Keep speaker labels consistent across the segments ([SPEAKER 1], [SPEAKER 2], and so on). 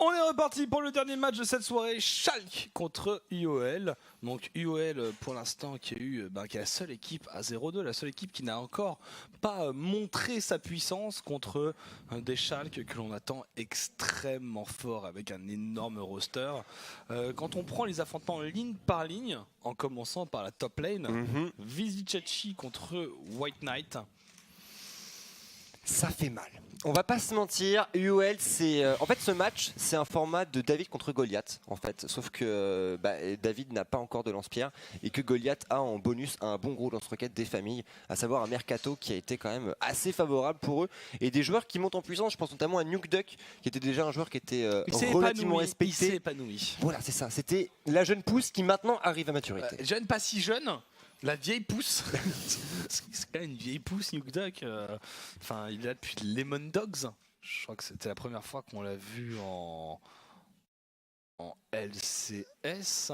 [SPEAKER 1] On est reparti pour le dernier match de cette soirée, Schalke contre IOL. Donc IOL pour l'instant qui est la seule équipe à 0-2, la seule équipe qui n'a encore pas montré sa puissance contre des Schalke que l'on attend extrêmement fort avec un énorme roster. Quand on prend les affrontements ligne par ligne, en commençant par la top lane, Vizicsacsi contre White Knight.
[SPEAKER 2] Ça fait mal. On va pas se mentir, UOL, c'est en fait ce match, c'est un format de David contre Goliath en fait, sauf que David n'a pas encore de lance-pierre et que Goliath a en bonus un bon gros lance-roquette des familles, à savoir un mercato qui a été quand même assez favorable pour eux et des joueurs qui montent en puissance. Je pense notamment à Nuke Duck qui était déjà un joueur qui était relativement respecté.
[SPEAKER 1] Il s'est épanoui.
[SPEAKER 2] Voilà, c'est ça. C'était la jeune pousse qui maintenant arrive à maturité.
[SPEAKER 1] Jeune, pas si jeune. La vieille pousse, c'est quand même une vieille pousse, Nuke Duck. Enfin, il est là depuis Lemon Dogs. Je crois que c'était la première fois qu'on l'a vu en LCS.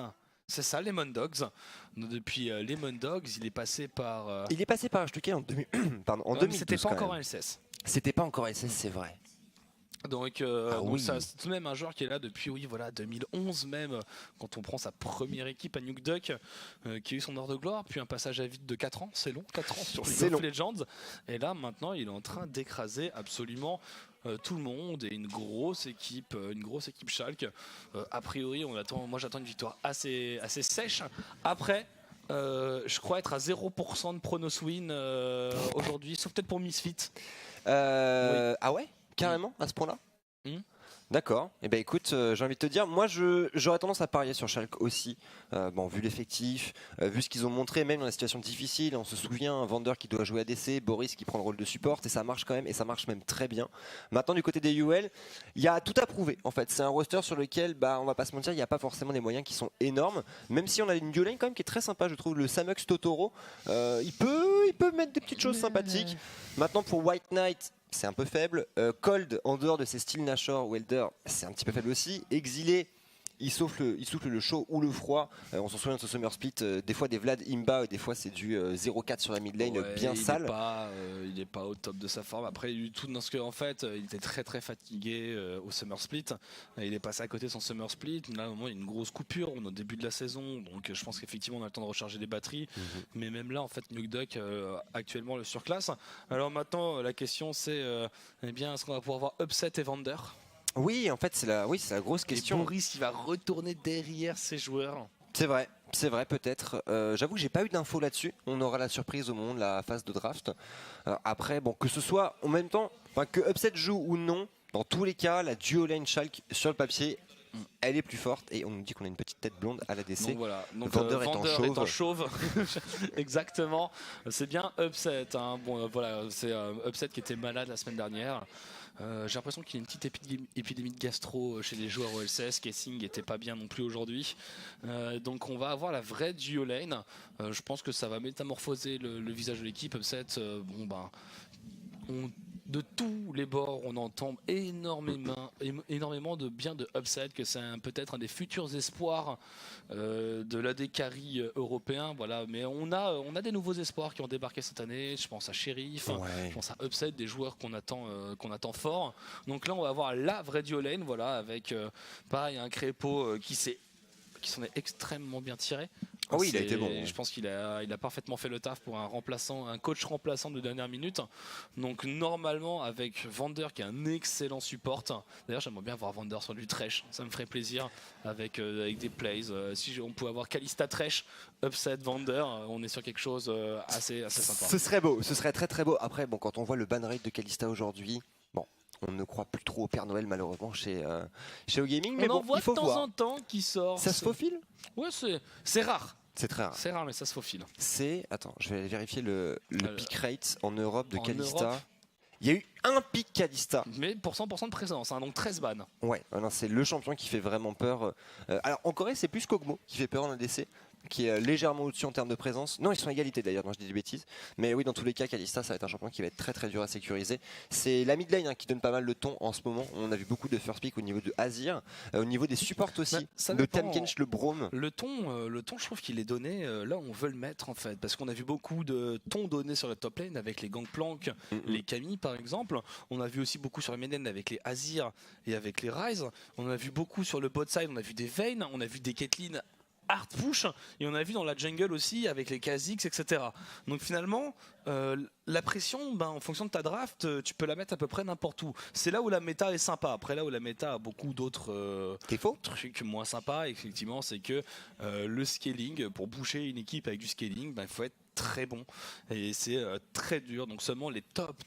[SPEAKER 1] C'est ça, Lemon Dogs. Depuis Lemon Dogs, il est passé par.
[SPEAKER 2] Il est passé par Stuttgart en 2000. Pardon, en 2012.
[SPEAKER 1] C'était pas encore un LCS.
[SPEAKER 2] C'était pas encore LCS, c'est vrai.
[SPEAKER 1] Donc, donc ça, c'est tout de même un joueur qui est là depuis 2011 même, quand on prend sa première équipe à Nuke Duck, qui a eu son heure de gloire, puis un passage à vide de 4 ans, c'est long, 4 ans sur League of Legends, et là maintenant il est en train d'écraser absolument tout le monde et une grosse équipe Schalke. A priori moi j'attends une victoire assez sèche. Après je crois être à 0% de pronos win aujourd'hui, sauf peut-être pour Misfit.
[SPEAKER 2] Oui. Ah ouais? Carrément, à ce point-là? D'accord. Et ben écoute, j'ai envie de te dire, moi j'aurais tendance à parier sur Schalke aussi. Vu l'effectif, vu ce qu'ils ont montré, même dans la situation difficile, on se souvient, Vander qui doit jouer ADC, Boris qui prend le rôle de support, et ça marche quand même, et ça marche même très bien. Maintenant du côté des UL, il y a tout à prouver en fait. C'est un roster sur lequel, on va pas se mentir, il n'y a pas forcément des moyens qui sont énormes, même si on a une duo lane quand même qui est très sympa, je trouve. Le Samux Totoro, il peut mettre des petites choses sympathiques. Maintenant pour White Knight, c'est un peu faible. Cold, en dehors de ses styles Nashor ou Elder, c'est un petit peu faible aussi. Exilé, il souffle le chaud ou le froid. On s'en souvient de ce Summer Split, des fois des Vlad Imba, et des fois c'est du 0-4 sur la mid lane, bien sale.
[SPEAKER 1] Il est pas au top de sa forme. Après, du tout dans ce que, en fait, il était très fatigué au Summer Split. Il est passé à côté de son Summer Split. Là, au moment, il y a une grosse coupure. On est au début de la saison, donc je pense qu'effectivement, on a le temps de recharger les batteries. Mais même là, en fait, Nuke Duck actuellement le surclasse. Alors maintenant, la question c'est, est-ce qu'on va pouvoir voir Upset et Vander?
[SPEAKER 2] Oui, en fait, c'est la grosse question.
[SPEAKER 1] Et Boris, il va retourner derrière ses joueurs.
[SPEAKER 2] C'est vrai peut-être. J'avoue que j'ai pas eu d'infos là-dessus. On aura la surprise au moment de la phase de draft. Après, que ce soit en même temps, que Upset joue ou non, dans tous les cas, la duo lane Schalke sur le papier, elle est plus forte, et on nous dit qu'on a une petite tête blonde à l'ADC.
[SPEAKER 1] Donc voilà,
[SPEAKER 2] Vander est en chauve.
[SPEAKER 1] Exactement, c'est bien Upset. C'est Upset qui était malade la semaine dernière. J'ai l'impression qu'il y a une petite épidémie de gastro chez les joueurs au LCS. Kessing n'était pas bien non plus aujourd'hui. Donc on va avoir la vraie duo lane. Je pense que ça va métamorphoser le visage de l'équipe. Upset, de tous les bords, on entend énormément de bien de Upset, que c'est peut-être un des futurs espoirs de l'AD Carry européen. Voilà. Mais on a des nouveaux espoirs qui ont débarqué cette année. Je pense à Sheriff, je pense à Upset, des joueurs qu'on attend fort. Donc là, on va avoir la vraie duo lane, voilà, avec pareil un Crépo qui s'en est extrêmement bien tiré.
[SPEAKER 2] Oui, il a été bon.
[SPEAKER 1] Je pense qu'il a parfaitement fait le taf pour un coach remplaçant de dernière minute. Donc normalement, avec Vander qui est un excellent support. D'ailleurs, j'aimerais bien voir Vander sur du Thresh. Ça me ferait plaisir avec des plays. Si on pouvait avoir Kalista Thresh, Upset Vander, on est sur quelque chose assez sympa.
[SPEAKER 2] Ce serait beau, ce serait très beau. Après, quand on voit le ban rate de Kalista aujourd'hui, on ne croit plus trop au Père Noël malheureusement chez OGaming, mais
[SPEAKER 1] on en voit
[SPEAKER 2] il faut
[SPEAKER 1] de temps
[SPEAKER 2] voir.
[SPEAKER 1] en temps qui sort.
[SPEAKER 2] Ça se faufile?
[SPEAKER 1] Ouais, c'est rare.
[SPEAKER 2] C'est très rare.
[SPEAKER 1] C'est rare, mais ça se faufile.
[SPEAKER 2] Attends, je vais vérifier le pick rate en Europe de
[SPEAKER 1] en
[SPEAKER 2] Kalista.
[SPEAKER 1] Europe,
[SPEAKER 2] il y a eu un pick Kalista.
[SPEAKER 1] Mais pour 100% de présence, donc 13 bans.
[SPEAKER 2] Ouais, c'est le champion qui fait vraiment peur. Alors en Corée, c'est plus Kog'Maw qui fait peur en ADC. qui est légèrement au-dessus en termes de présence. Non, ils sont à égalité d'ailleurs, non, je dis des bêtises. Mais oui, dans tous les cas, Kalista, ça va être un champion qui va être très très dur à sécuriser. C'est la mid lane qui donne pas mal le ton en ce moment. On a vu beaucoup de first pick au niveau de Azir, au niveau des supports aussi, de Tahm-Kench, le Braum.
[SPEAKER 1] Le ton, je trouve qu'il est donné là où on veut le mettre en fait. Parce qu'on a vu beaucoup de tons donnés sur la top lane avec les Gangplank, les Kami par exemple. On a vu aussi beaucoup sur la mid lane avec les Azir et avec les Ryze. On a vu beaucoup sur le bot side, on a vu des Vayne, on a vu des Caitlyn hard push et on a vu dans la jungle aussi avec les Kha'Zix, etc. Donc finalement la pression, en fonction de ta draft, tu peux la mettre à peu près n'importe où. C'est là où la méta est sympa. Après là où la méta a beaucoup d'autres trucs moins sympas, effectivement, c'est que le scaling, pour boucher une équipe avec du scaling, il faut être très bon et c'est très dur. Donc seulement les top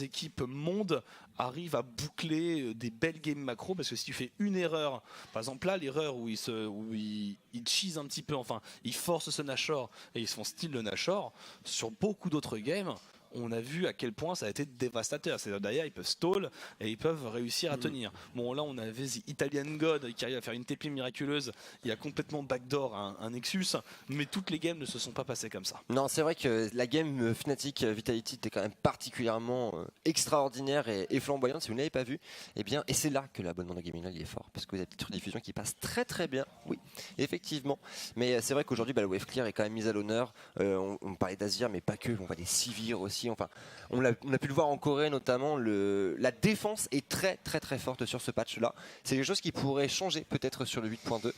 [SPEAKER 1] équipes monde arrivent à boucler des belles games macro, parce que si tu fais une erreur, par exemple là l'erreur où ils cheese un petit peu, enfin ils forcent ce Nashor et ils se font style le Nashor, sur beaucoup d'autres games on a vu à quel point ça a été dévastateur. C'est-à-dire d'ailleurs ils peuvent stall et ils peuvent réussir à tenir. Bon là on avait The Italian God qui arrive à faire une TP miraculeuse, il a complètement backdoor un Nexus, mais toutes les games ne se sont pas passées comme ça.
[SPEAKER 2] Non, c'est vrai que la game Fnatic Vitality était quand même particulièrement extraordinaire et flamboyante. Si vous ne l'avez pas vu, et c'est là que l'abonnement de Gaming Live est fort, parce que vous avez des petites diffusions qui passent très très bien. Oui, effectivement. Mais c'est vrai qu'aujourd'hui le wave clear est quand même mis à l'honneur. On parlait d'Azir, mais pas que. On voit des Sivir aussi. Enfin, on a pu le voir en Corée notamment. La défense est très très très forte sur ce patch là. C'est quelque chose qui pourrait changer peut-être sur le 8.2.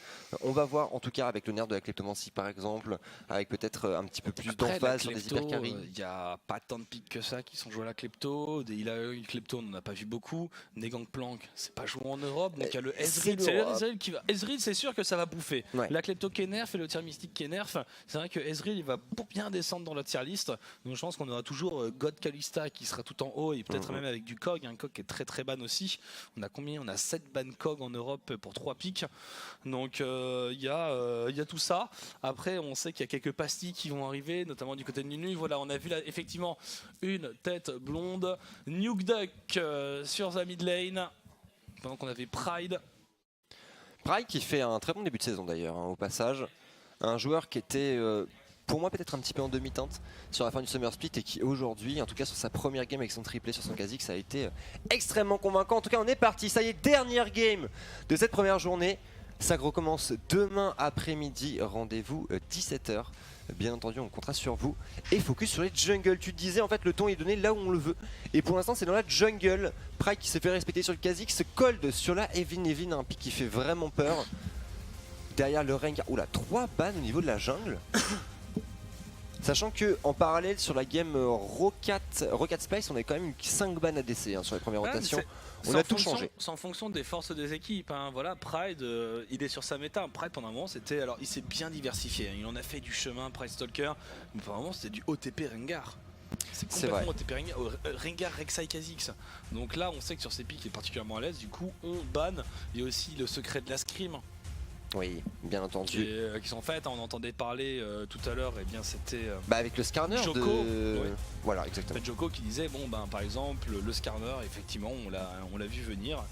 [SPEAKER 2] On va voir en tout cas avec le nerf de la kleptomancie par exemple, avec peut-être un petit peu plus d'emphase sur des hyper carry.
[SPEAKER 1] Il n'y a pas tant de pics que ça qui sont joués à la klepto. Des Ilaoi klepto, on n'en a pas vu beaucoup. Des Gangplank, c'est pas joué en Europe. Donc il y a le Ezreal. C'est qui va. Ezreal, c'est sûr que ça va bouffer. Ouais. La klepto qui est nerf et le tier mystique qui est nerf. C'est vrai que Ezreal il va bien descendre dans la tier list. Donc je pense qu'on aura toujours God Kalista qui sera tout en haut et peut-être même avec du Kog. Un Kog qui est très très ban aussi. On a combien? On a 7 ban Kog en Europe pour 3 pics. Donc il y a tout ça. Après on sait qu'il y a quelques pastilles qui vont arriver, notamment du côté de Nunu. Voilà, on a vu là effectivement une tête blonde. Nuke Duck sur the mid lane. Pendant qu'on avait Pride.
[SPEAKER 2] Pride qui fait un très bon début de saison d'ailleurs, au passage. Un joueur qui était pour moi peut-être un petit peu en demi-teinte sur la fin du Summer Split et qui aujourd'hui, en tout cas sur sa première game avec son triplé sur son Kha'Zix, ça a été extrêmement convaincant. En tout cas on est parti, ça y est, dernière game de cette première journée. Ça recommence demain après-midi, rendez-vous 17h. Bien entendu on comptera sur vous et focus sur les jungles. Tu te disais en fait le ton est donné là où on le veut et pour l'instant c'est dans la jungle. Pride qui se fait respecter sur le Kha'Zix, Cold sur la Evin, un pic qui fait vraiment peur. Derrière le Rengar, oula, 3 bans au niveau de la jungle. Sachant que en parallèle sur la game Rocket Splice, on a quand même 5 bans ADC sur les premières rotations. On a tout changé.
[SPEAKER 1] C'est en fonction des forces des équipes. Voilà, Pride, il est sur sa méta. Pride pendant un moment, alors il s'est bien diversifié. Il en a fait du chemin, Pride Stalker, mais pendant un moment c'était du OTP Rengar. C'est complètement OTP Rengar, Rengar Rek'Sai Kha'Zix. Donc là, on sait que sur ces pics, il est particulièrement à l'aise. Du coup, on ban. Il y a aussi le secret de la scrim.
[SPEAKER 2] Oui, bien entendu.
[SPEAKER 1] Qui sont faites, on entendait parler tout à l'heure, et bien c'était
[SPEAKER 2] avec le scanner
[SPEAKER 1] Joko,
[SPEAKER 2] voilà, exactement.
[SPEAKER 1] Joko qui disait par exemple le scanner, effectivement on l'a vu venir,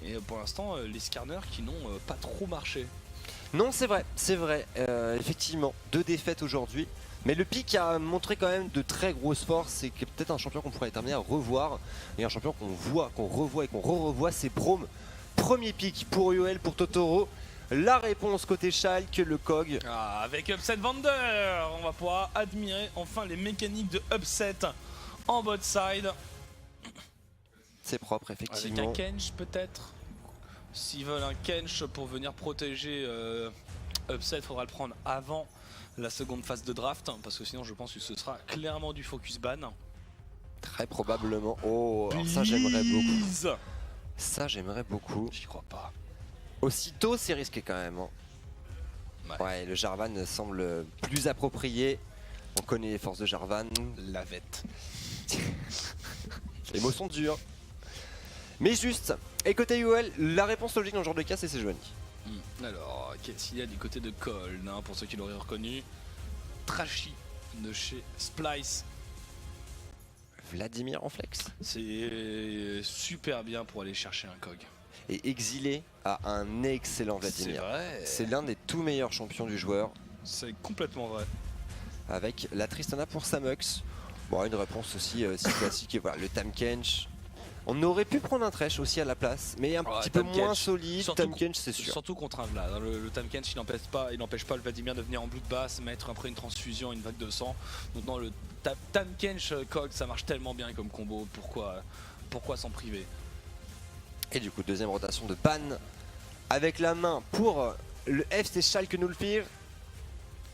[SPEAKER 1] et pour l'instant les scanners qui n'ont pas trop marché.
[SPEAKER 2] Non, c'est vrai, effectivement, 2 défaites aujourd'hui. Mais le pic a montré quand même de très grosses forces. C'est peut-être un champion qu'on pourrait être amené à revoir. Et un champion qu'on voit, qu'on revoit et qu'on re-revoit, c'est Braum. Premier pic pour UOL, pour Totoro. La réponse côté Schalke, le Kog.
[SPEAKER 1] Avec Upset Vander, on va pouvoir admirer enfin les mécaniques de Upset en bot side.
[SPEAKER 2] C'est propre, effectivement.
[SPEAKER 1] Avec un Kench peut-être. S'ils veulent un Kench pour venir protéger Upset, il faudra le prendre avant la seconde phase de draft, parce que sinon je pense que ce sera clairement du focus ban.
[SPEAKER 2] Très probablement. Oh, alors ça j'aimerais beaucoup. Ça j'aimerais beaucoup.
[SPEAKER 1] J'y crois pas.
[SPEAKER 2] Aussitôt c'est risqué quand même. Ouais, le Jarvan semble plus approprié. On connaît les forces de Jarvan.
[SPEAKER 1] La vette.
[SPEAKER 2] Les mots sont durs. Mais juste. Et côté UOL, la réponse logique dans ce genre de cas, c'est Sejuani.
[SPEAKER 1] Alors, qu'est-ce qu'il y a du côté de Cold, pour ceux qui l'auraient reconnu? Trashy de chez Splice.
[SPEAKER 2] Vladimir en flex.
[SPEAKER 1] C'est super bien pour aller chercher un Kog.
[SPEAKER 2] Et Exilé a un excellent Vladimir.
[SPEAKER 1] C'est vrai.
[SPEAKER 2] C'est l'un des tout meilleurs champions du joueur.
[SPEAKER 1] C'est complètement vrai.
[SPEAKER 2] Avec la Tristana pour Samux. Bon, une réponse aussi si classique. Et voilà, le Tahm-Kench. On aurait pu prendre un Thresh aussi à la place, mais un petit peu moins solide. Tahm-Kench, c'est sûr.
[SPEAKER 1] Surtout contre un Vlad. Le Tahm-Kench, il n'empêche pas le Vladimir de venir en bloodbath, mettre après une transfusion, une vague de sang. Donc dans le Tahm-Kench Cog, ça marche tellement bien comme combo. Pourquoi s'en priver?
[SPEAKER 2] Et du coup, deuxième rotation de Ban avec la main pour le FC Schalke 04.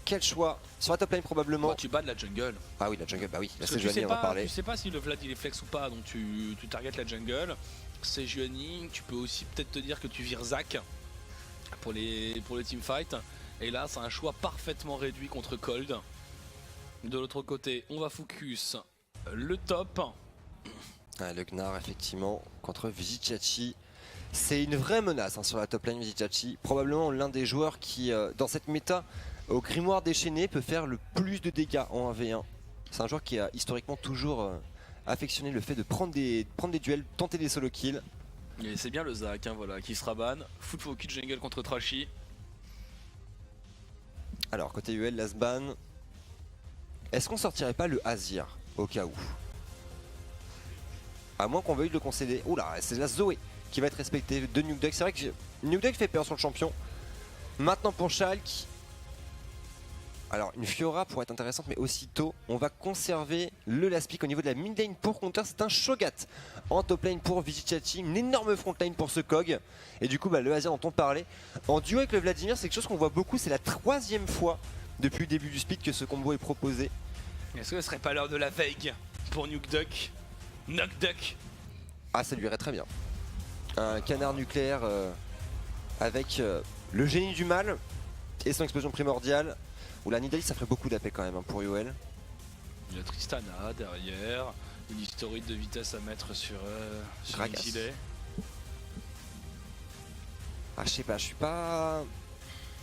[SPEAKER 2] Quel choix sur la top lane probablement.
[SPEAKER 1] Tu bats de la jungle.
[SPEAKER 2] Ah oui, la jungle, bah oui, là
[SPEAKER 1] c'est
[SPEAKER 2] Sejuani, on va parler.
[SPEAKER 1] Tu sais pas si le Vlad il est flex ou pas, donc tu targetes la jungle. Sejuani, tu peux aussi peut-être te dire que tu vires Zac pour les teamfights. Et là, c'est un choix parfaitement réduit contre Cold. De l'autre côté, on va focus le top.
[SPEAKER 2] Ah, le Gnar, effectivement, contre Vizicsacsi. C'est une vraie menace sur la top lane, Vizicsacsi. Probablement l'un des joueurs qui, dans cette méta, au grimoire déchaîné, peut faire le plus de dégâts en 1v1. C'est un joueur qui a historiquement toujours affectionné le fait de prendre des duels, tenter des solo kills.
[SPEAKER 1] Et c'est bien le Zac, voilà, qui sera ban. Foot focus jungle contre Trashy.
[SPEAKER 2] Alors, côté UL, last ban. Est-ce qu'on sortirait pas le Azir, au cas où? À moins qu'on veuille le concéder. Oula, c'est la Zoé qui va être respectée de Nukeduck. C'est vrai que Nukeduck fait peur sur le champion. Maintenant pour Schalke. Alors une Fiora pourrait être intéressante, mais aussitôt on va conserver le last pick au niveau de la mid lane pour counter. C'est un Shogat en top lane pour Vizicsacsi, une énorme front lane pour ce Kog. Et du coup le Azir dont on parlait en duo avec le Vladimir, c'est quelque chose qu'on voit beaucoup. C'est la 3e fois depuis le début du split que ce combo est proposé.
[SPEAKER 1] Est-ce que ce serait pas l'heure de la veille pour Nukeduck? Nukeduck.
[SPEAKER 2] Ah, ça lui irait très bien. Un canard nucléaire avec le génie du mal et son explosion primordiale. Ou la Nidalee, ça ferait beaucoup d'AP quand même pour UL.
[SPEAKER 1] Il y a Tristana derrière, une historique de vitesse à mettre sur Xylee.
[SPEAKER 2] Ah, je sais pas, je suis pas...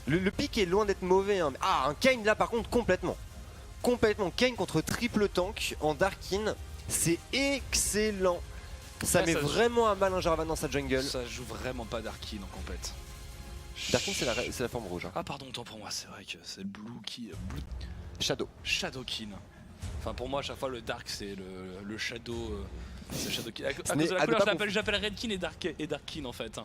[SPEAKER 2] Le pick est loin d'être mauvais. Hein. Ah, un Kayn là par contre complètement. Complètement. Kayn contre triple tank en Darkin. C'est excellent. Ça met vraiment à mal un Jarvan dans sa jungle.
[SPEAKER 1] Ça joue vraiment pas Darkin en compète.
[SPEAKER 2] Darkin c'est la forme rouge. Hein.
[SPEAKER 1] Ah pardon, tant pour moi, c'est vrai que c'est le Blue qui...
[SPEAKER 2] Shadow.
[SPEAKER 1] Shadowkin. Enfin pour moi à chaque fois le Dark c'est le Shadow... c'est Shadowkin. À cause de la couleur j'appelle Redkin et Darkin en fait.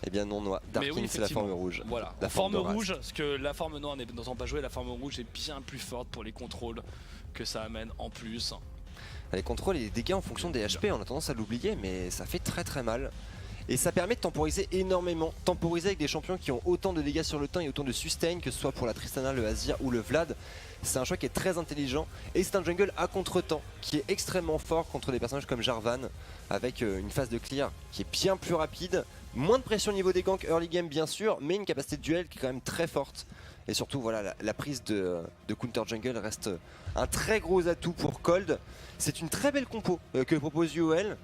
[SPEAKER 2] Eh bien non, Darkin oui, c'est la forme rouge.
[SPEAKER 1] Voilà, la forme rouge, parce que la forme noire n'étant pas jouée, la forme rouge est bien plus forte pour les contrôles que ça amène en plus.
[SPEAKER 2] Les contrôles et les dégâts en fonction des HP, on a tendance à l'oublier, mais ça fait très très mal. Et ça permet de temporiser énormément. Temporiser avec des champions qui ont autant de dégâts sur le temps et autant de sustain, que ce soit pour la Tristana, le Azir ou le Vlad. C'est un choix qui est très intelligent. Et c'est un jungle à contre-temps qui est extrêmement fort contre des personnages comme Jarvan, avec une phase de clear qui est bien plus rapide. Moins de pression au niveau des ganks early game bien sûr, mais une capacité de duel qui est quand même très forte. Et surtout voilà, la prise de counter jungle reste un très gros atout pour Cold. C'est une très belle compo que propose UOL.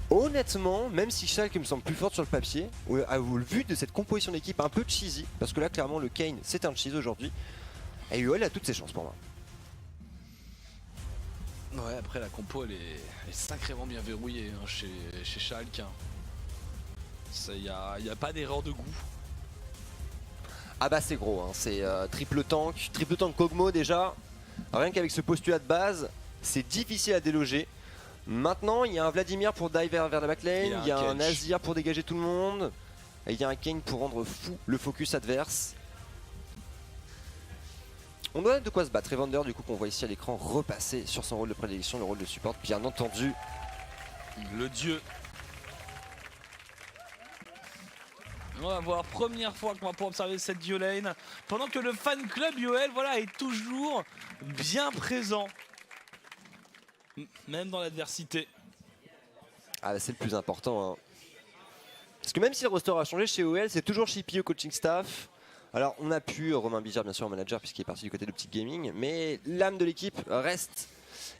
[SPEAKER 2] Honnêtement, même si Schalke me semble plus forte sur le papier, au vu de cette composition d'équipe un peu cheesy, parce que là clairement le Kayn c'est un cheese aujourd'hui, et UOL a toutes ses chances pour moi.
[SPEAKER 1] Ouais, après la compo elle est sacrément bien verrouillée hein, chez Schalke. Il n'y a pas d'erreur de goût.
[SPEAKER 2] Ah bah c'est gros, hein. C'est triple tank Kog'Maw déjà. Rien qu'avec ce postulat de base, c'est difficile à déloger. Maintenant il y a un Vladimir pour dive vers la backline, il y a un Azir pour dégager tout le monde, et il y a un Kayn pour rendre fou le focus adverse. On doit de quoi se battre. Evander du coup qu'on voit ici à l'écran repasser sur son rôle de prédilection, le rôle de support bien entendu.
[SPEAKER 1] Le dieu. On va voir, première fois qu'on va pouvoir observer cette duo lane, pendant que le fan club UOL voilà, est toujours bien présent, même dans l'adversité.
[SPEAKER 2] Ah c'est le plus important. Hein. Parce que même si le roster a changé chez UOL, c'est toujours Chippy au coaching staff. Alors on a pu Romain Bijard bien sûr en manager puisqu'il est parti du côté de Optic Gaming, mais l'âme de l'équipe reste.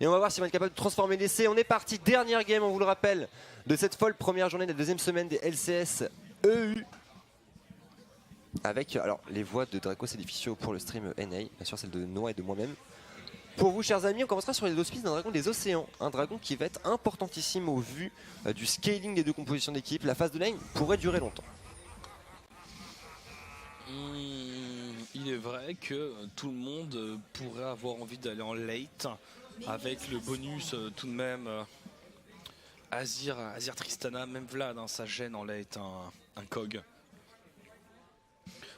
[SPEAKER 2] Et on va voir s'ils vont être capables de transformer l'essai. On est parti, dernière game, on vous le rappelle, de cette folle première journée de la deuxième semaine des LCS EU. Avec alors les voix de Draco Célificio pour le stream NA, bien sûr celle de Noah et de moi-même. Pour vous chers amis, on commencera sur les auspices d'un dragon des océans. Un dragon qui va être importantissime au vu du scaling des deux compositions d'équipe. La phase de lane pourrait durer longtemps.
[SPEAKER 1] Il il est vrai que tout le monde pourrait avoir envie d'aller en late avec le bonus tout de même Azir Tristana, même Vlad, hein, ça gêne en late un Kog.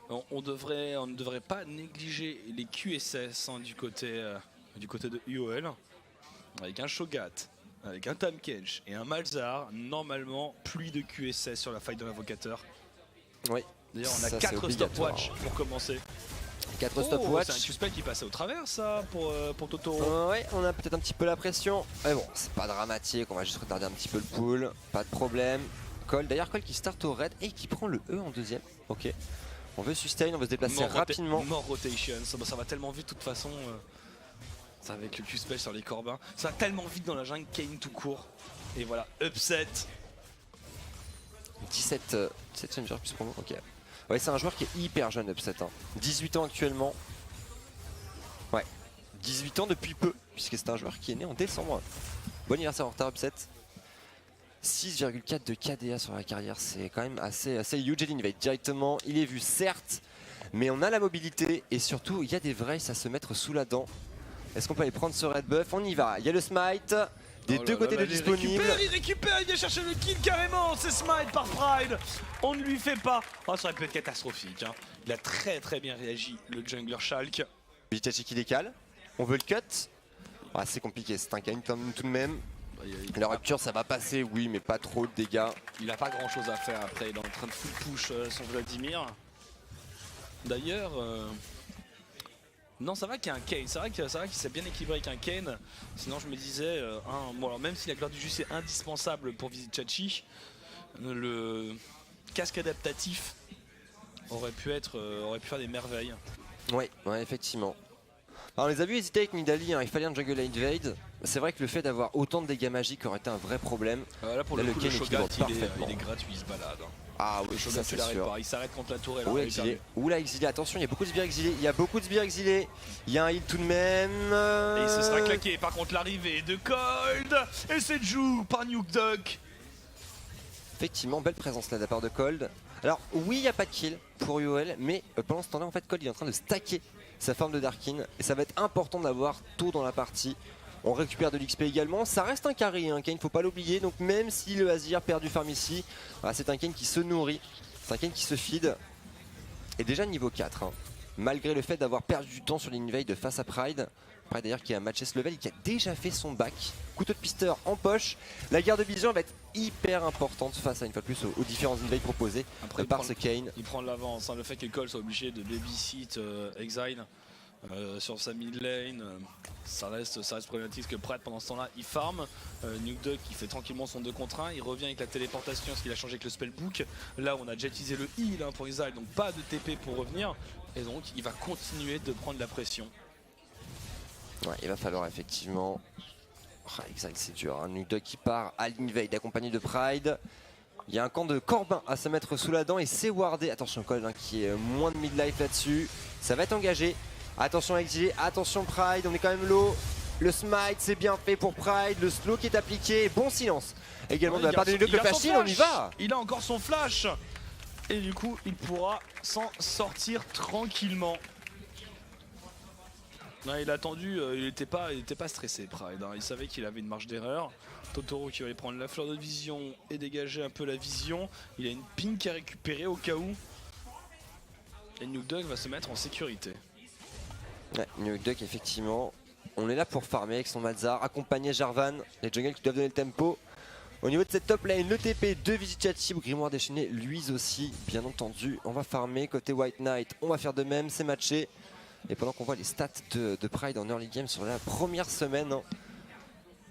[SPEAKER 1] On ne devrait pas négliger les QSS hein, du côté de UOL. Avec un Shogat, avec un Tahm-Kench et un Malzahar, normalement pluie de QSS sur la faille de l'invocateur.
[SPEAKER 2] Oui.
[SPEAKER 1] D'ailleurs on a 4 stopwatch pour commencer.
[SPEAKER 2] 4 stopwatch.
[SPEAKER 1] C'est un Q-spell qui passait au travers ça pour Totoro.
[SPEAKER 2] Ouais, on a peut-être un petit peu la pression. Mais bon, c'est pas dramatique, on va juste retarder un petit peu le pool. Pas de problème. Cold, d'ailleurs Cold qui start au red et qui prend le E en deuxième. Ok. On veut sustain, on veut se déplacer rapidement.
[SPEAKER 1] More rotation, ça va tellement vite de toute façon. Ça avec le Q-spell sur les Corbins. Ça va tellement vite dans la jungle, Kayn tout court. Et voilà, upset.
[SPEAKER 2] 17 challengers plus promo, ok. Ouais, c'est un joueur qui est hyper jeune, upset. Hein. 18 ans actuellement. Ouais, 18 ans depuis peu, puisque c'est un joueur qui est né en décembre. Bon anniversaire en retard, upset. 6,4 de KDA sur la carrière, c'est quand même assez huge. Il va être directement, il est vu certes, mais on a la mobilité et surtout il y a des Vrace à se mettre sous la dent. Est-ce qu'on peut aller prendre ce red buff? On y va, il y a le smite des deux côtés de disponible.
[SPEAKER 1] Il récupère, il vient chercher le kill carrément, c'est smite par Pride. On ne lui fait pas. Oh, ça aurait pu être catastrophique. Hein. Il a très bien réagi, le jungler Schalke.
[SPEAKER 2] Vitachi qui décale, on veut le cut. Ah, c'est compliqué, c'est un Kayn tout de même. La rupture ça va passer, oui, mais pas trop de dégâts.
[SPEAKER 1] Il a pas grand chose à faire après, il est en train de full push son Vladimir. D'ailleurs, non, ça va qu'il y a un Kayn, c'est vrai qu'il s'est bien équilibré avec un Kayn. Sinon, je me disais, bon, alors, même si la gloire du jus est indispensable pour Vizicsacsi, le casque adaptatif aurait pu faire des merveilles.
[SPEAKER 2] Ouais, effectivement. Alors on les a vus hésiter avec Nidalee, hein. Il fallait un jungle invade. C'est vrai que le fait d'avoir autant de dégâts magiques aurait été un vrai problème.
[SPEAKER 1] Là pour le coup, le Shogat il est gratuit, il se balade. Hein.
[SPEAKER 2] Ah oui, ça c'est sûr.
[SPEAKER 1] Il s'arrête contre la tourelle.
[SPEAKER 2] Oula, exilé, attention, il y a beaucoup de sbires exilés. Il y a un heal tout de même.
[SPEAKER 1] Et il se sera claqué par contre l'arrivée de Cold. Et c'est Jou par Nuke Duck.
[SPEAKER 2] Effectivement, belle présence là de la part de Cold. Alors oui, il n'y a pas de kill pour UOL, mais pendant ce temps-là, en fait, Cold il est en train de stacker sa forme de Darkin et ça va être important d'avoir tôt dans la partie. On récupère de l'XP également, ça reste un carry, hein, Kayn, faut pas l'oublier, donc même si le Azir perd du farm ici, voilà, c'est un Kayn qui se nourrit, c'est un Kayn qui se feed, et déjà niveau 4, hein, malgré le fait d'avoir perdu du temps sur l'invade face à Pride d'ailleurs qui a matché ce level et qui a déjà fait son back, couteau de pisteur en poche, la guerre de vision va être hyper importante face à une fois de plus aux différents invades proposés par ce Kayn.
[SPEAKER 1] Il prend de l'avance, hein, le fait que Cole soit obligé de babysit Exile sur sa mid lane, ça reste problématique que Pride pendant ce temps là il farm. Nuke Duck il fait tranquillement son 2 contre 1, il revient avec la téléportation parce qu'il a changé avec le spellbook. Là on a déjà utilisé le heal hein, pour Exile, donc pas de TP pour revenir et donc il va continuer de prendre la pression.
[SPEAKER 2] Ouais, il va falloir effectivement... Oh, Exile c'est dur, hein. Nuke Duck qui part à l'invade accompagné de Pride. Il y a un camp de Corbin à se mettre sous la dent et c'est wardé. Attention Cold hein, qui est moins de midlife là-dessus. Ça va être engagé. Attention Exilé, attention Pride, on est quand même low. Le smite c'est bien fait pour Pride, le slow qui est appliqué, bon silence. Également de la part de Nuke Duck, le flash heal, on y va.
[SPEAKER 1] Il a encore son flash. Et du coup il pourra s'en sortir tranquillement. Non, il a attendu, il était pas stressé Pride, hein. Il savait qu'il avait une marge d'erreur. Totoro qui va aller prendre la fleur de vision et dégager un peu la vision. Il a une pink à récupérer au cas où. Et Nuke Duck va se mettre en sécurité.
[SPEAKER 2] Ouais, Nuke Duck effectivement. On est là pour farmer avec son Malzahar, accompagner Jarvan, les jungles qui doivent donner le tempo. Au niveau de cette top lane, le TP de Vizicsacsi, Grimoire déchaîné, lui aussi, bien entendu. On va farmer côté White Knight, on va faire de même, c'est matché. Et pendant qu'on voit les stats de Pride en early game sur la première semaine, hein,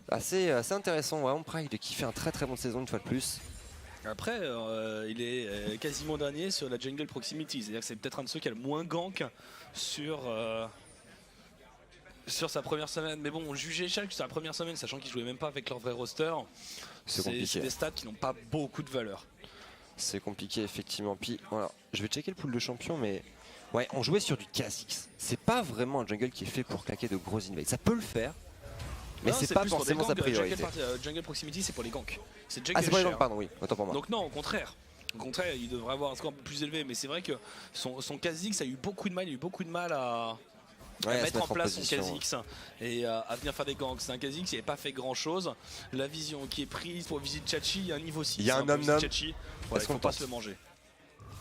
[SPEAKER 2] assez intéressant, vraiment Pride qui fait un très bonne saison une fois de plus.
[SPEAKER 1] Après, il est quasiment dernier sur la jungle proximity, c'est-à-dire que c'est peut-être un de ceux qui a le moins gank sur sa première semaine. Mais bon, juger Schalke sur sa première semaine, sachant qu'ils jouaient même pas avec leur vrai roster, c'est des stats qui n'ont pas beaucoup de valeur.
[SPEAKER 2] C'est compliqué effectivement. Puis voilà, je vais checker le pool de champions, mais ouais, on jouait sur du Kha'Zix. C'est pas vraiment un jungle qui est fait pour claquer de gros invades. Ça peut le faire, mais c'est pas forcément sa priorité.
[SPEAKER 1] Jungle proximity, c'est pour les ganks. C'est
[SPEAKER 2] ah, c'est pour les ganks, pardon, oui. Autant pour moi.
[SPEAKER 1] Donc non, au contraire. Au contraire, il devrait avoir un score plus élevé, mais c'est vrai que son Kha'Zix a eu beaucoup de mal, à mettre en place son Kha'Zix et à venir faire des ganks. C'est un Kha'Zix qui n'avait pas fait grand chose. La vision qui est prise pour Vizicsacsi, il y a un niveau 6.
[SPEAKER 2] Il y a un Nom-Nom.
[SPEAKER 1] Il ne faut pas se le manger.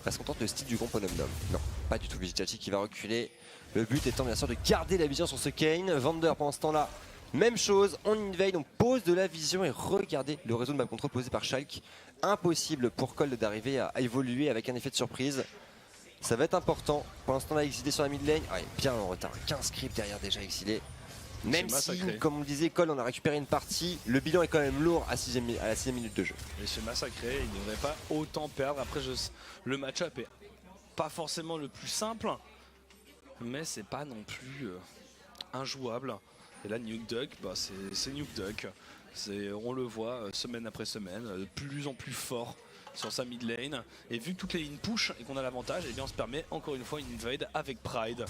[SPEAKER 2] Est-ce qu'on tente le style du comp au Nom-Nom? Non, pas du tout. Vizicsacsi qui va reculer. Le but étant bien sûr de garder la vision sur ce Kayn. Vander pendant ce temps-là, même chose, on invade, on pose de la vision et regardez le réseau de map control posé par Schalke. Impossible pour Cold d'arriver à évoluer avec un effet de surprise. Ça va être important. Pour l'instant, on a exilé sur la mid lane. Ouais, bien en retard. 15 creeps derrière déjà exilé. Même si, comme on le disait, Cold, on a récupéré une partie. Le bilan est quand même lourd à la 6ème minute de jeu.
[SPEAKER 1] Il se fait massacrer. Il ne devrait pas autant perdre. Après, le match-up est pas forcément le plus simple, mais c'est pas non plus injouable. Et là, Nukeduck, c'est Nukeduck. On le voit semaine après semaine, de plus en plus fort sur sa mid lane. Et vu que toutes les lignes push et qu'on a l'avantage, on se permet encore une fois une invade avec Pride.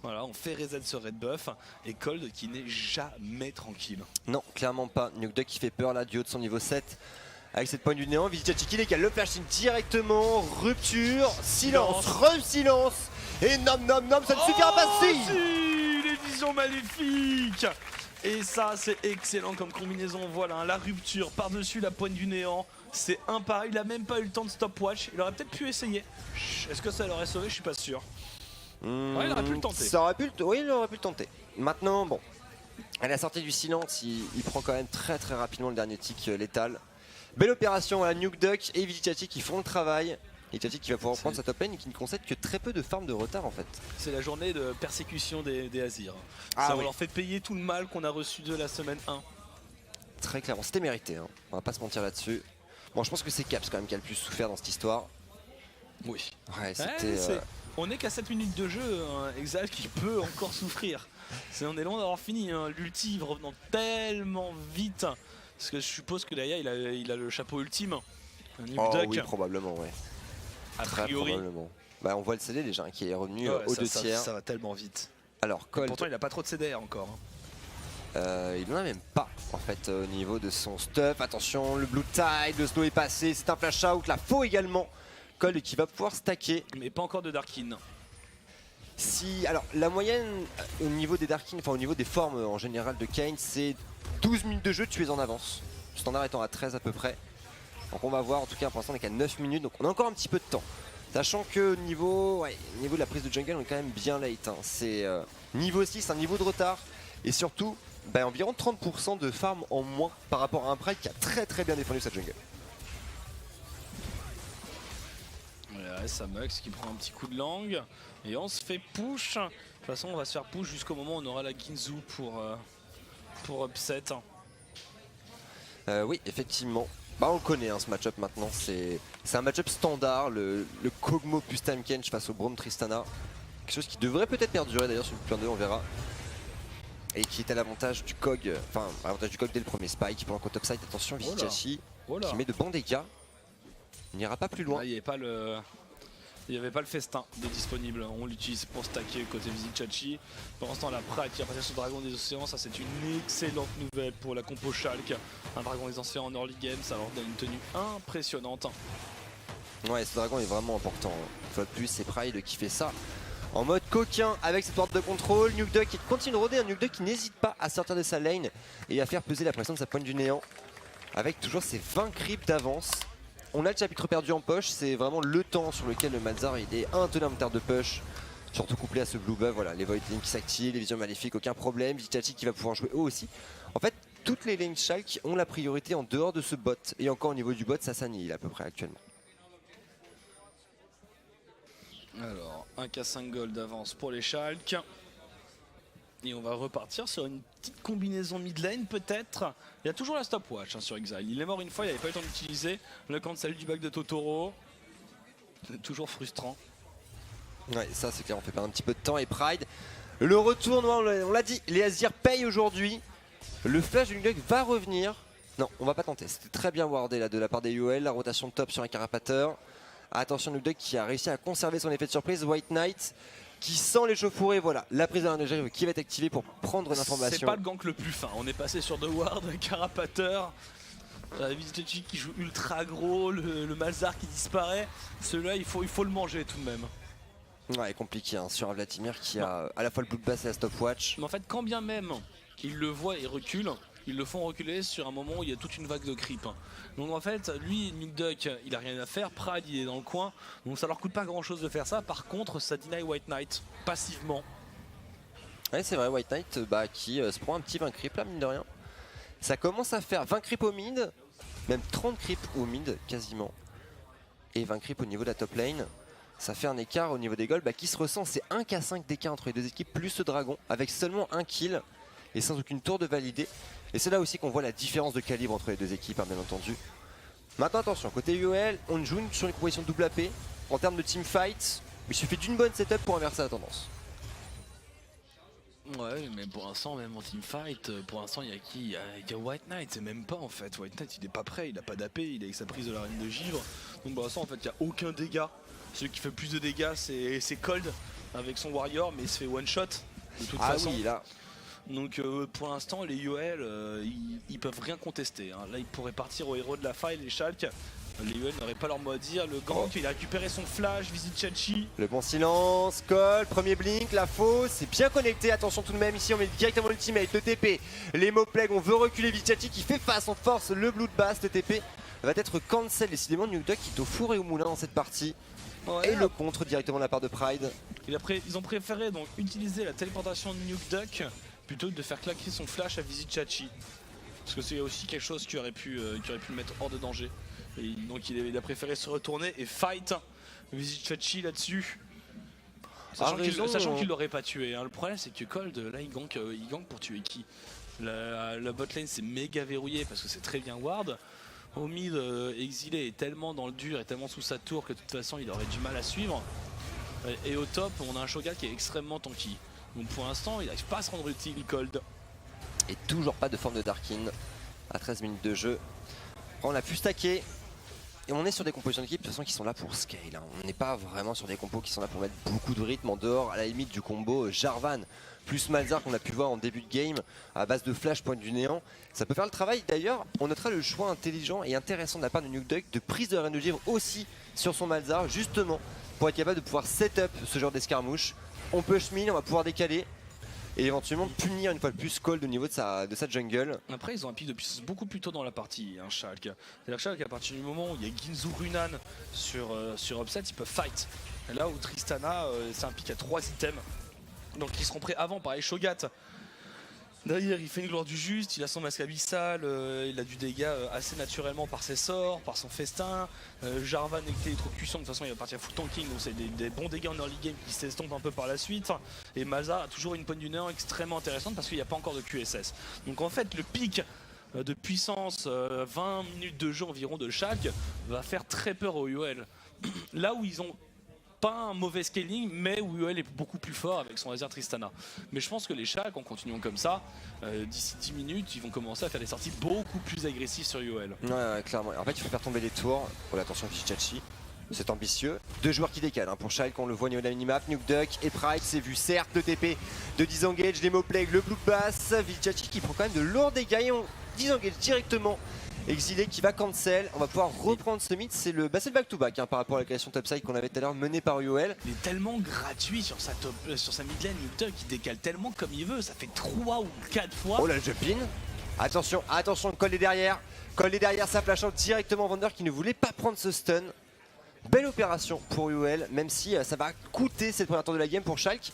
[SPEAKER 1] Voilà, on fait reset ce red buff et Cold qui n'est jamais tranquille.
[SPEAKER 2] Non, clairement pas. Nukeduck qui fait peur là du haut de son niveau 7. Avec cette pointe du néant, Vizicsacsi qui décale le flashing directement, rupture, silence, silence. Et Nom-Nom, ça ne suffira pas si
[SPEAKER 1] les visions maléfiques. Et ça c'est excellent comme combinaison, voilà, la rupture par-dessus la pointe du néant, c'est impareil, il a même pas eu le temps de stopwatch, il aurait peut-être pu essayer. Est-ce que ça l'aurait sauvé? Je suis pas sûr. Ouais, il aurait pu le tenter.
[SPEAKER 2] Oui, il aurait pu le tenter. Maintenant, bon, à la sortie du silence, il prend quand même très rapidement le dernier tick létal. Belle opération à Nukeduck et Vizicsacsi qui font le travail. Vizicsacsi qui va pouvoir prendre sa top lane et qui ne concède que très peu de farm de retard en fait.
[SPEAKER 1] C'est la journée de persécution des Azyr. On leur fait payer tout le mal qu'on a reçu de la semaine 1.
[SPEAKER 2] Très clairement, c'était mérité, hein. On va pas se mentir là-dessus. Bon, je pense que c'est Caps quand même qui a le plus souffert dans cette histoire.
[SPEAKER 1] Oui.
[SPEAKER 2] Ouais, c'était...
[SPEAKER 1] On n'est qu'à 7 minutes de jeu, hein. Exalt qui peut encore souffrir. On est loin d'avoir fini, hein. L'ulti revenant tellement vite. Parce que je suppose que derrière il a le chapeau ultime.
[SPEAKER 2] Oui, probablement, ouais.
[SPEAKER 1] A priori.
[SPEAKER 2] Probablement. Bah, on voit le CD déjà qui est revenu aux 2 tiers.
[SPEAKER 1] Ça va tellement vite.
[SPEAKER 2] Alors, Cold,
[SPEAKER 1] pourtant il a pas trop de CDR encore.
[SPEAKER 2] Il n'en a même pas en fait au niveau de son stuff. Attention, le Blue Tide, le slow est passé, c'est un flash out, la faux également. Cold qui va pouvoir stacker.
[SPEAKER 1] Mais pas encore de Darkin.
[SPEAKER 2] Alors la moyenne au niveau des Darkin, enfin au niveau des formes en général de Kayn, c'est 12 minutes de jeu, tu es en avance. Standard étant à 13 à peu près. Donc on va voir, en tout cas pour l'instant on est qu'à 9 minutes, donc on a encore un petit peu de temps. Sachant que niveau de la prise de jungle on est quand même bien late, hein. C'est niveau 6, un niveau de retard. Et surtout, environ 30% de farm en moins par rapport à un Pride qui a très bien défendu sa jungle.
[SPEAKER 1] Ouais, Samux qui prend un petit coup de langue. Et on se fait push. De toute façon on va se faire push jusqu'au moment où on aura la Ginzu pour upset.
[SPEAKER 2] Oui, effectivement. On le connaît, hein, ce match-up maintenant, c'est un match-up standard, le Kog'Maw plus Tahm-Kench face au Braum Tristana. Quelque chose qui devrait peut-être perdurer d'ailleurs sur le plan 2, on verra. Et qui est à l'avantage du Kog, dès le premier spike. Pendant qu'au topside, attention, Vizicsacsi qui met de bons dégâts. Il n'ira pas plus loin.
[SPEAKER 1] Il n'y avait pas le festin de disponible, on l'utilise pour stacker côté Vizicsacsi. Pendant ce temps, la Pride qui a passé sur le Dragon des Océans, ça c'est une excellente nouvelle pour la compo Schalke. Un Dragon des Océans en early game, ça leur donne une tenue impressionnante.
[SPEAKER 2] Ouais, ce dragon est vraiment important. Une fois de plus, c'est Pride qui fait ça. En mode coquin avec cette porte de contrôle. Nukeduck qui continue de rôder, un Nukeduck qui n'hésite pas à sortir de sa lane et à faire peser la pression de sa pointe du néant. Avec toujours ses 20 creeps d'avance. On a le chapitre perdu en poche, c'est vraiment le temps sur lequel le Malzahar il est intenable en termes de push. Surtout couplé à ce blue buff, voilà, les Void Link qui s'activent, les visions maléfiques, aucun problème. Vizicsacsi qui va pouvoir jouer haut aussi. En fait, toutes les lanes Schalke ont la priorité en dehors de ce bot. Et encore au niveau du bot, ça s'annihile à peu près actuellement.
[SPEAKER 1] Alors, 1k5 gold d'avance pour les Schalke. Et on va repartir sur une petite combinaison mid lane peut-être. Il y a toujours la stopwatch sur Exile. Il est mort une fois, il n'avait pas eu le temps d'utiliser le cancel du back de Totoro. C'est toujours frustrant.
[SPEAKER 2] Ouais, ça c'est clair, on fait perdre un petit peu de temps. Et Pride, le retour, on l'a dit, les Azyr payent aujourd'hui. Le flash du Nukeduck va revenir. Non, on va pas tenter. C'était très bien wardé là de la part des UL. La rotation de top sur un carapateur. Attention, Nukeduck qui a réussi à conserver son effet de surprise. White Knight qui sent l'échauffourée, voilà, la prise de l'énergie qui va être activée pour prendre l'information.
[SPEAKER 1] C'est pas le gank le plus fin, on est passé sur deux wards, carapateur. Vizic qui joue ultra gros, le Malzahar qui disparaît. Celui-là, il faut le manger tout de même.
[SPEAKER 2] Ouais, compliqué hein, sur un Vladimir qui a à la fois le bloodbath et la stopwatch.
[SPEAKER 1] Mais en fait, quand bien même il le voit et recule, ils le font reculer sur un moment où il y a toute une vague de creep. Donc en fait, lui, Nuke Duck, il a rien à faire. Pride, il est dans le coin. Donc ça leur coûte pas grand chose de faire ça. Par contre, ça deny White Knight passivement.
[SPEAKER 2] Ouais, c'est vrai, White Knight qui se prend un petit 20 creep là, mine de rien. Ça commence à faire 20 creep au mid, même 30 creep au mid quasiment. Et 20 creep au niveau de la top lane. Ça fait un écart au niveau des golds qui se ressent. C'est 1k5 d'écart entre les deux équipes, plus ce dragon, avec seulement un kill et sans aucune tour de validé. Et c'est là aussi qu'on voit la différence de calibre entre les deux équipes, hein, bien entendu. Maintenant attention, côté UOL, on joue sur une composition de double AP. En termes de teamfight, il suffit d'une bonne setup pour inverser la tendance.
[SPEAKER 1] Ouais, mais pour l'instant, même en teamfight, pour l'instant, il y a qui? Il y a White Knight, c'est même pas en fait. White Knight, il est pas prêt, il a pas d'AP, il est avec sa prise de la reine de givre. Donc pour l'instant, en fait, il n'y a aucun dégât. Celui qui fait plus de dégâts, c'est Cold avec son Warrior, mais il se fait one shot de toute façon.
[SPEAKER 2] Oui, là.
[SPEAKER 1] Donc pour l'instant, les UOL, ils peuvent rien contester. Hein. Là, ils pourraient partir au héros de la faille, les Schalke. Les UOL n'auraient pas leur mot à dire. Le gank, il a récupéré son flash, Vizic.
[SPEAKER 2] Le bon silence, Cole, premier blink, la fausse, c'est bien connecté. Attention tout de même, ici on met directement l'ultimate, le TP, les mots plague, on veut reculer Vizic qui fait face en force, le bloodbath, le TP va être cancel. Décidément, Nuke Duck qui est au four et au moulin dans cette partie. Ouais, et le contre directement de la part de Pride.
[SPEAKER 1] Ils ont préféré donc utiliser la téléportation de Nuke Duck plutôt que de faire claquer son flash à Vizic. Parce que c'est aussi quelque chose qui aurait pu le mettre hors de danger. Et donc il a préféré se retourner et fight Vizic là-dessus. Sachant qu'il l'aurait pas tué. Hein. Le problème c'est que Cold, là il gank pour tuer qui? La botlane c'est méga verrouillé parce que c'est très bien ward. Au mid, Exilé est tellement dans le dur et tellement sous sa tour que de toute façon il aurait du mal à suivre. Et au top, on a un Shogat qui est extrêmement tanky. Donc pour l'instant, il n'arrive pas à se rendre utile, Cold.
[SPEAKER 2] Et toujours pas de forme de Darkin à 13 minutes de jeu. Après, on a pu stacker. Et on est sur des compositions d'équipe de toute façon qui sont là pour scale. Hein. On n'est pas vraiment sur des compos qui sont là pour mettre beaucoup de rythme en dehors à la limite du combo Jarvan plus Malzahar qu'on a pu voir en début de game à base de flash point du néant. Ça peut faire le travail. D'ailleurs, on notera le choix intelligent et intéressant de la part de Nuke Duck de prise de la reine de givre aussi sur son Malzahar justement pour être capable de pouvoir setup ce genre d'escarmouche. On push mid, on va pouvoir décaler. Et éventuellement punir une fois de plus Cold au niveau de sa jungle.
[SPEAKER 1] Après ils ont un pic de puissance beaucoup plus tôt dans la partie, hein, Schalke. C'est-à-dire que Schalke à partir du moment où il y a Ginzu Runan sur upset, ils peuvent fight. Et là où Tristana, c'est un pic à 3 items. Donc ils seront prêts avant, pareil Shogat. Derrière il fait une gloire du juste, il a son masque abyssal, il a du dégât assez naturellement par ses sorts, par son festin. Jarvan est trop puissant, de toute façon il va partir full tanking, donc c'est des bons dégâts en early game qui s'estompent un peu par la suite. Et Malzahar a toujours une pointe du néant extrêmement intéressante parce qu'il n'y a pas encore de QSS. Donc en fait le pic de puissance, 20 minutes de jeu environ de Schalke, va faire très peur aux UOL. Là où ils ont pas un mauvais scaling, mais où UOL est beaucoup plus fort avec son laser Tristana. Mais je pense que les Schalke, en continuant comme ça, d'ici 10 minutes, ils vont commencer à faire des sorties beaucoup plus agressives sur UOL.
[SPEAKER 2] Ouais, clairement. En fait, il faut faire tomber les tours. Oh, attention, Vizic. C'est ambitieux. Deux joueurs qui décalent. Hein. Pour Schalke, on le voit au niveau de la minimap. Nuke Duck et Pride, c'est vu. Certes, le TP de disengage, les mots plague, le bloodbath. Vizic qui prend quand même de lourds dégâts et on disengage directement. Exilé qui va cancel, on va pouvoir reprendre ce mid, c'est le back-to-back hein, par rapport à la création topside qu'on avait tout à l'heure menée par UOL.
[SPEAKER 1] Il est tellement gratuit sur sa mid lane, Nuke il décale tellement comme il veut, ça fait 3 ou 4 fois.
[SPEAKER 2] Oh là le jump in, attention, Cold est derrière, ça flash out directement Vander qui ne voulait pas prendre ce stun. Belle opération pour UOL, même si ça va coûter cette première tour de la game pour Schalke.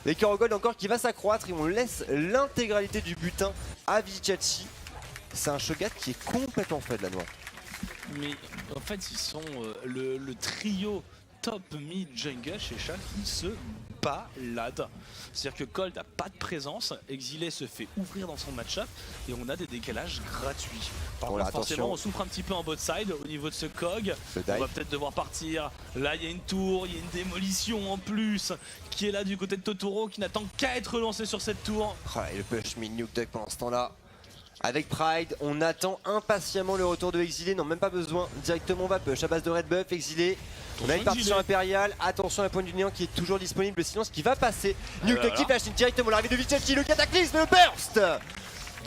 [SPEAKER 2] Les cœurs au gold encore qui va s'accroître et on laisse l'intégralité du butin à Vizic. C'est un Shogat qui est complètement fait de la noix.
[SPEAKER 1] Mais en fait, ils sont le trio top mid jungle chez Schalke, ils se baladent. C'est-à-dire que Cold n'a pas de présence, Exilé se fait ouvrir dans son match-up et on a des décalages gratuits. Par contre, forcément, on souffre un petit peu en bot side au niveau de ce Kog. On va peut-être devoir partir. Là, il y a une tour, il y a une démolition en plus qui est là du côté de Totoro qui n'attend qu'à être lancé sur cette tour.
[SPEAKER 2] Oh, et le push mid Nuke Duck pendant ce temps-là. Avec Pride, on attend impatiemment le retour de Exilé, non même pas besoin, directement on va push à base de red buff, Exilé. On a une partition impériale, attention à la pointe du néant qui est toujours disponible, le silence qui va passer. Nuke Duck qui flash directement l'arrivée de Vizic, le cataclysme, le burst.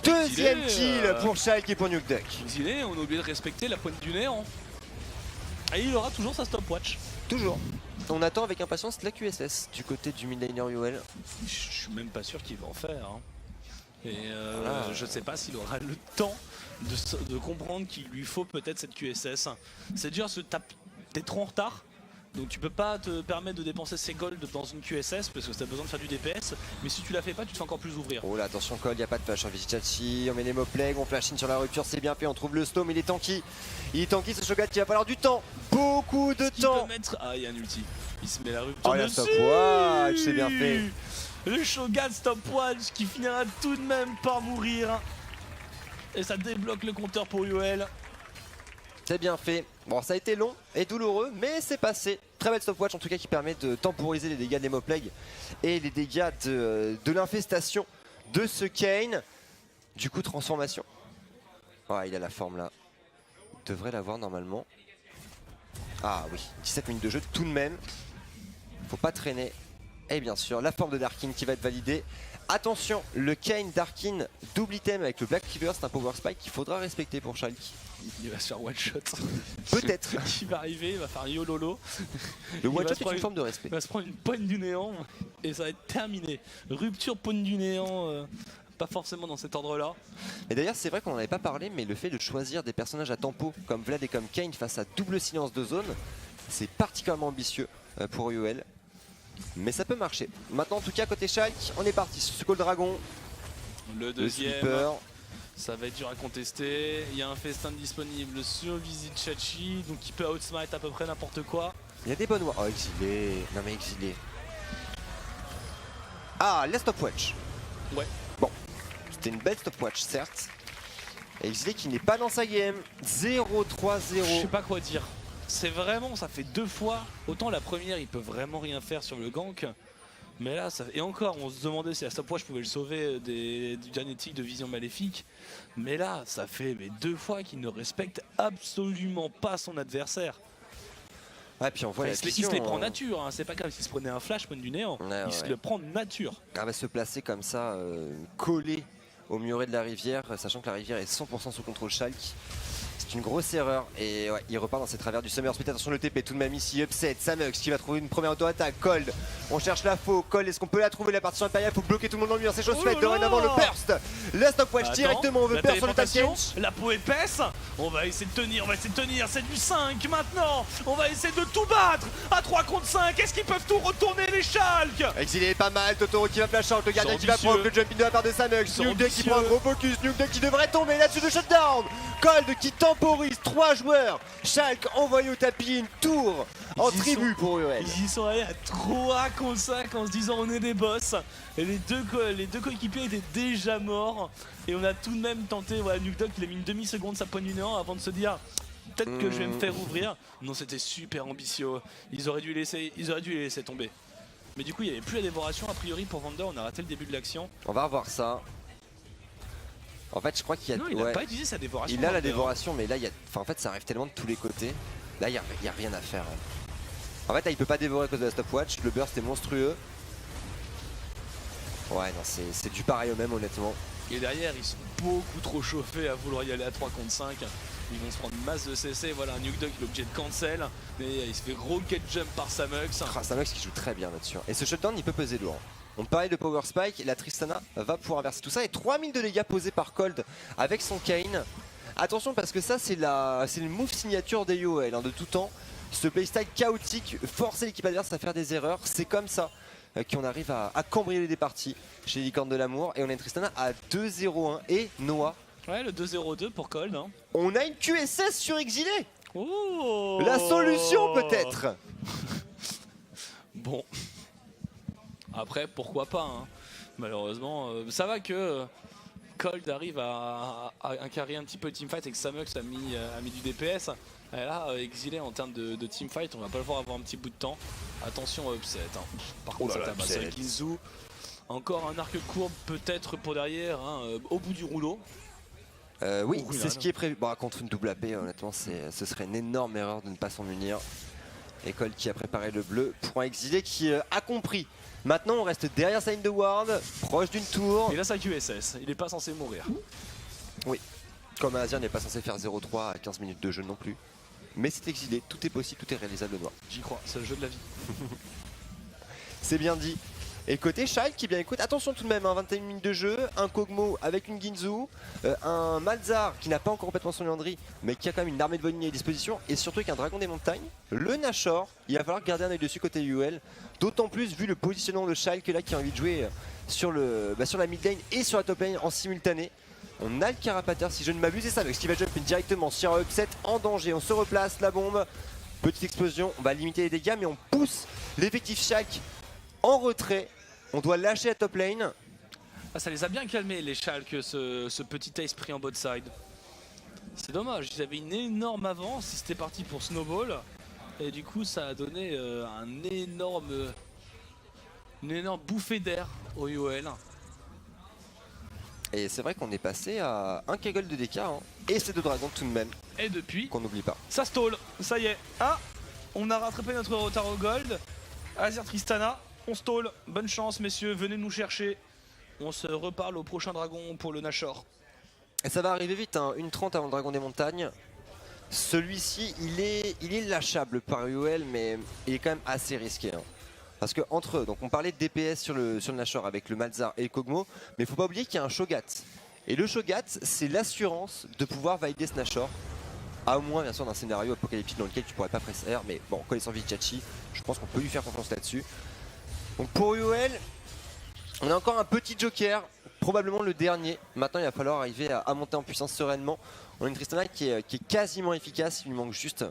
[SPEAKER 2] Deuxième kill pour Schalke et pour Nukeduck.
[SPEAKER 1] Exilé, on a oublié de respecter la pointe du néant. Et il aura toujours sa stopwatch.
[SPEAKER 2] Toujours. On attend avec impatience la QSS du côté du midlaner UL.
[SPEAKER 1] Je suis même pas sûr qu'il va en faire. Hein. Et je sais pas s'il aura le temps de comprendre qu'il lui faut peut-être cette QSS. C'est dur, t'es trop en retard. Donc tu peux pas te permettre de dépenser ses golds dans une QSS parce que t'as besoin de faire du DPS. Mais si tu la fais pas, tu te fais encore plus ouvrir.
[SPEAKER 2] Oh là, attention Cold, y a pas de flash. Vizitachi, on met les Moplague, on flash in sur la rupture, c'est bien fait. On trouve le slow, mais il est tanky. Il est tanky ce Shogat qui va falloir du temps. Beaucoup de temps.
[SPEAKER 1] Ah, il y a un ulti. Il se met la rupture.
[SPEAKER 2] Oh, la stopwatch, c'est bien fait.
[SPEAKER 1] Le Shogat stopwatch qui finira tout de même par mourir. Et ça débloque le compteur pour UL.
[SPEAKER 2] C'est bien fait. Bon, ça a été long et douloureux, mais c'est passé. Très belle stopwatch en tout cas qui permet de temporiser les dégâts des Moplague et les dégâts de l'infestation de ce Kayn. Du coup, transformation. Ah, il a la forme là. Il devrait l'avoir normalement. Ah oui, 17 minutes de jeu tout de même. Faut pas traîner. Et bien sûr, la forme de Darkin qui va être validée. Attention, le Kayn Darkin double item avec le Black Cleaver, c'est un power spike qu'il faudra respecter pour Schalke.
[SPEAKER 1] Il va se faire one shot.
[SPEAKER 2] Peut-être.
[SPEAKER 1] Il va arriver, il va faire un YOLOLO.
[SPEAKER 2] Le one shot est une forme de respect.
[SPEAKER 1] Il va se prendre une poigne du néant et ça va être terminé. Rupture poigne du néant, pas forcément dans cet ordre là.
[SPEAKER 2] Et d'ailleurs c'est vrai qu'on n'en avait pas parlé, mais le fait de choisir des personnages à tempo comme Vlad et comme Kayn face à double silence de zone, c'est particulièrement ambitieux pour UL. Mais ça peut marcher. Maintenant en tout cas côté Schalke, on est parti sur ce Call Dragon.
[SPEAKER 1] Le deuxième, ça va être dur à contester. Il y a un festin disponible sur Vizitachi, donc il peut outsmite à peu près n'importe quoi.
[SPEAKER 2] Il y a des bonnes voix. Oh exilé, non mais exilé. Ah la stopwatch.
[SPEAKER 1] Ouais.
[SPEAKER 2] Bon, c'était une belle stopwatch certes. Et exilé qui n'est pas dans sa game. 0-3-0.
[SPEAKER 1] Je sais pas quoi dire. C'est vraiment, ça fait deux fois. Autant la première, il peut vraiment rien faire sur le gank. Mais là, et encore, on se demandait si la stopwatch pouvait le sauver du dernier tic de vision maléfique. Mais là, ça fait deux fois qu'il ne respecte absolument pas son adversaire.
[SPEAKER 2] Ouais, puis on voit
[SPEAKER 1] il se les prend nature, hein. C'est pas comme s'il se prenait un flash point du néant.
[SPEAKER 2] Ouais,
[SPEAKER 1] il se le prend nature.
[SPEAKER 2] Ah bah, se placer comme ça, collé au muret de la rivière, sachant que la rivière est 100% sous contrôle Schalke. C'est une grosse erreur et ouais, il repart dans ses travers du Summer Split. Attention le TP tout de même ici, upset, Samux qui va trouver une première auto-attaque, Cold, on cherche la faux, Cold, est-ce qu'on peut la trouver la partition impériale? Faut bloquer tout le monde dans le mur, c'est chose faite, dorénavant le burst, la stopwatch directement, on veut burst sur le Tapkench.
[SPEAKER 1] La peau épaisse, on va essayer de tenir, c'est du 5 maintenant, on va essayer de tout battre à 3 contre 5, est-ce qu'ils peuvent tout retourner les Schalke?
[SPEAKER 2] Exilé est pas mal, Totoro qui va flash out, le gardien qui va prendre le jump in de la part de Samux, Nukeduck qui prend un gros focus, Nukeduck qui devrait tomber là-dessus de shutdown, Cold qui temporise 3 joueurs, Schalke envoyé au tapis, une tour en tribu pour UL.
[SPEAKER 1] Ils y sont allés à 3 contre 5 en se disant on est des boss. Et les deux coéquipiers étaient déjà morts. Et on a tout de même tenté, voilà, Nukeduck il a mis une demi-seconde sa poigne du néant avant de se dire peut-être que je vais me faire ouvrir. Non, c'était super ambitieux. Ils auraient dû les laisser tomber. Mais du coup il n'y avait plus la dévoration a priori pour Vander, on a raté le début de l'action.
[SPEAKER 2] On va revoir ça. En fait, je crois qu'il y a.
[SPEAKER 1] Non, il n'a pas utilisé sa dévoration.
[SPEAKER 2] Il a la dévoration, mais là, en fait, ça arrive tellement de tous les côtés. Là, il n'y a rien à faire. En fait, là, il peut pas dévorer à cause de la stopwatch. Le burst est monstrueux. Ouais, non, c'est du pareil au même, honnêtement.
[SPEAKER 1] Et derrière, ils sont beaucoup trop chauffés à vouloir y aller à 3 contre 5. Ils vont se prendre une masse de CC. Voilà, un Nukeduck, il est obligé de cancel. Mais il se fait gros get jump par Samux.
[SPEAKER 2] Samux qui joue très bien là-dessus. Et ce shutdown, il peut peser lourd. On parlait de Power Spike, la Tristana va pouvoir inverser tout ça. Et 3000 de dégâts posés par Cold avec son Kayn. Attention parce que ça c'est le move signature des UOL de tout temps. Ce playstyle chaotique, forcer l'équipe adverse à faire des erreurs. C'est comme ça qu'on arrive à cambrioler des parties chez les Licornes de l'amour. Et on a une Tristana à 2-0-1 et Noah.
[SPEAKER 1] Ouais, le 2-0-2 pour Cold. Hein.
[SPEAKER 2] On a une QSS sur Exilé.
[SPEAKER 1] Oh,
[SPEAKER 2] la solution peut-être.
[SPEAKER 1] Bon. Après, pourquoi pas, hein. Malheureusement, ça va que Cold arrive à carrer un petit peu le teamfight et que Samux a mis du DPS. Et là, exilé en termes de teamfight, on va pas le voir avoir un petit bout de temps. Attention upset. Hein. Par contre, ça tabasse avec Inzu. Encore un arc courbe peut-être pour derrière, hein, au bout du rouleau.
[SPEAKER 2] Oui, c'est ce qui est prévu. Bon, contre une double AP, honnêtement, ce serait une énorme erreur de ne pas s'en munir. École qui a préparé le bleu pour un exilé qui a compris. Maintenant, on reste derrière sa ligne de ward, proche d'une tour.
[SPEAKER 1] Et là, ça QSS, il n'est pas censé mourir.
[SPEAKER 2] Oui, comme Azir n'est pas censé faire 0-3 à 15 minutes de jeu non plus. Mais c'est exilé, tout est possible, tout est réalisable noir.
[SPEAKER 1] J'y crois, c'est le jeu de la vie.
[SPEAKER 2] C'est bien dit. Et côté Shilk, qui bien écoute, attention tout de même, 21 minutes de jeu, un Kog'Maw avec une Ginzu, un Malzahar qui n'a pas encore complètement son Liandry, mais qui a quand même une armée de Voiding à disposition, et surtout avec un Dragon des Montagnes, le Nashor, il va falloir garder un œil dessus côté UL, d'autant plus vu le positionnement de Shilk là qui a envie de jouer sur la mid lane et sur la top lane en simultané. On a le Carapater si je ne m'abuse, et ça avec qui va jump directement sur un upset en danger, on se replace, la bombe, petite explosion, on va limiter les dégâts, mais on pousse l'effectif Shilk en retrait, on doit lâcher la top lane.
[SPEAKER 1] Ah, ça les a bien calmés les Schalke, ce petit ace pris en bot side. C'est dommage, ils avaient une énorme avance, ils étaient partis pour snowball. Et du coup ça a donné une énorme bouffée d'air au UOL.
[SPEAKER 2] Et c'est vrai qu'on est passé à un Kegel de DK, hein. Et c'est 2 dragons tout de même.
[SPEAKER 1] Et depuis,
[SPEAKER 2] qu'on n'oublie pas.
[SPEAKER 1] Ça stall, ça y est. Ah, on a rattrapé notre retard au gold. Azir Tristana, on stall. Bonne chance messieurs, venez nous chercher. On se reparle au prochain dragon pour le Nashor.
[SPEAKER 2] Et ça va arriver vite, hein. 1:30 avant le dragon des montagnes. Celui-ci, il est lâchable par UL, mais il est quand même assez risqué, hein. Parce que entre eux, donc on parlait de DPS sur le Nashor avec le Malzahar et le Kog'Maw, mais il faut pas oublier qu'il y a un Shogat. Et le Shogat, c'est l'assurance de pouvoir valider ce Nashor. À moins bien sûr d'un scénario apocalyptique dans lequel tu pourrais pas presser R, mais bon, connaissant Vichachi, je pense qu'on peut lui faire confiance là-dessus. Donc pour UOL, on a encore un petit joker, probablement le dernier. Maintenant il va falloir arriver à monter en puissance sereinement. On a une Tristana qui est quasiment efficace, il lui manque juste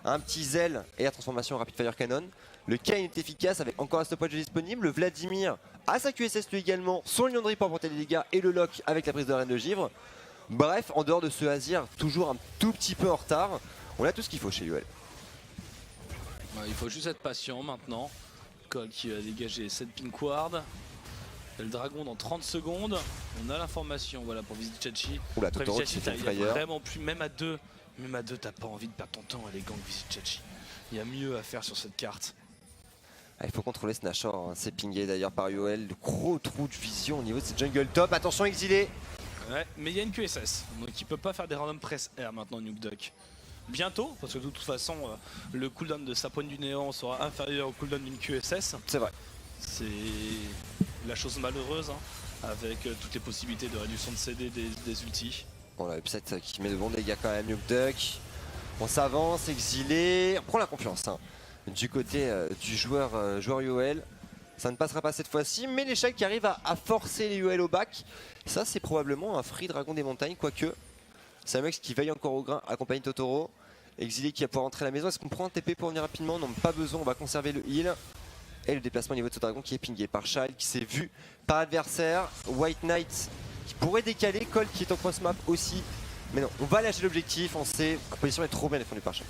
[SPEAKER 2] un petit zèle et la transformation en Rapid Fire Cannon. Le Kayn est efficace avec encore un stopwatch disponible. Le Vladimir a sa QSS lui également, son Liandry pour apporter des dégâts et le lock avec la prise de reine de givre. Bref, en dehors de ce Azir, toujours un tout petit peu en retard, on a tout ce qu'il faut chez UL.
[SPEAKER 1] Ouais, il faut juste être patient maintenant. Cole qui a dégagé 7 pink ward. Le dragon dans 30 secondes. On a l'information voilà, pour Vizichachi.
[SPEAKER 2] Oula, Totoro qui s'est fait frayeur.
[SPEAKER 1] Vraiment plus, même à 2, t'as pas envie de perdre ton temps à les gangs Vizichachi. Il y a mieux à faire sur cette carte.
[SPEAKER 2] Ah, il faut contrôler ce Nashor, hein. C'est pingé d'ailleurs par UL. Le gros trou de vision au niveau de cette jungle top. Attention exilé.
[SPEAKER 1] Ouais, mais il y a une QSS, donc il peut pas faire des random press R maintenant Nuke Duck. Bientôt, parce que de toute façon, le cooldown de sa pointe du néant sera inférieur au cooldown d'une QSS.
[SPEAKER 2] C'est vrai.
[SPEAKER 1] C'est la chose malheureuse, hein, avec toutes les possibilités de réduction de CD des ultis.
[SPEAKER 2] On a upset qui met de bons dégâts quand même, Nuke Duck. On s'avance, exilé, on prend la confiance, hein. Du côté du joueur UOL. Ça ne passera pas cette fois-ci, mais les Schalke qui arrivent à forcer les UL au back. Ça, c'est probablement un free dragon des montagnes, quoique. C'est un mec qui veille encore au grain, accompagné de Totoro. Exilé qui va pouvoir rentrer à la maison. Est-ce qu'on prend un TP pour venir rapidement? Non, pas besoin, on va conserver le heal. Et le déplacement au niveau de ce dragon qui est pingé par Shilk, qui s'est vu par l'adversaire. White Knight qui pourrait décaler, Colt qui est en cross-map aussi. Mais non, on va lâcher l'objectif, on sait, la position est trop bien défendue par Shilk.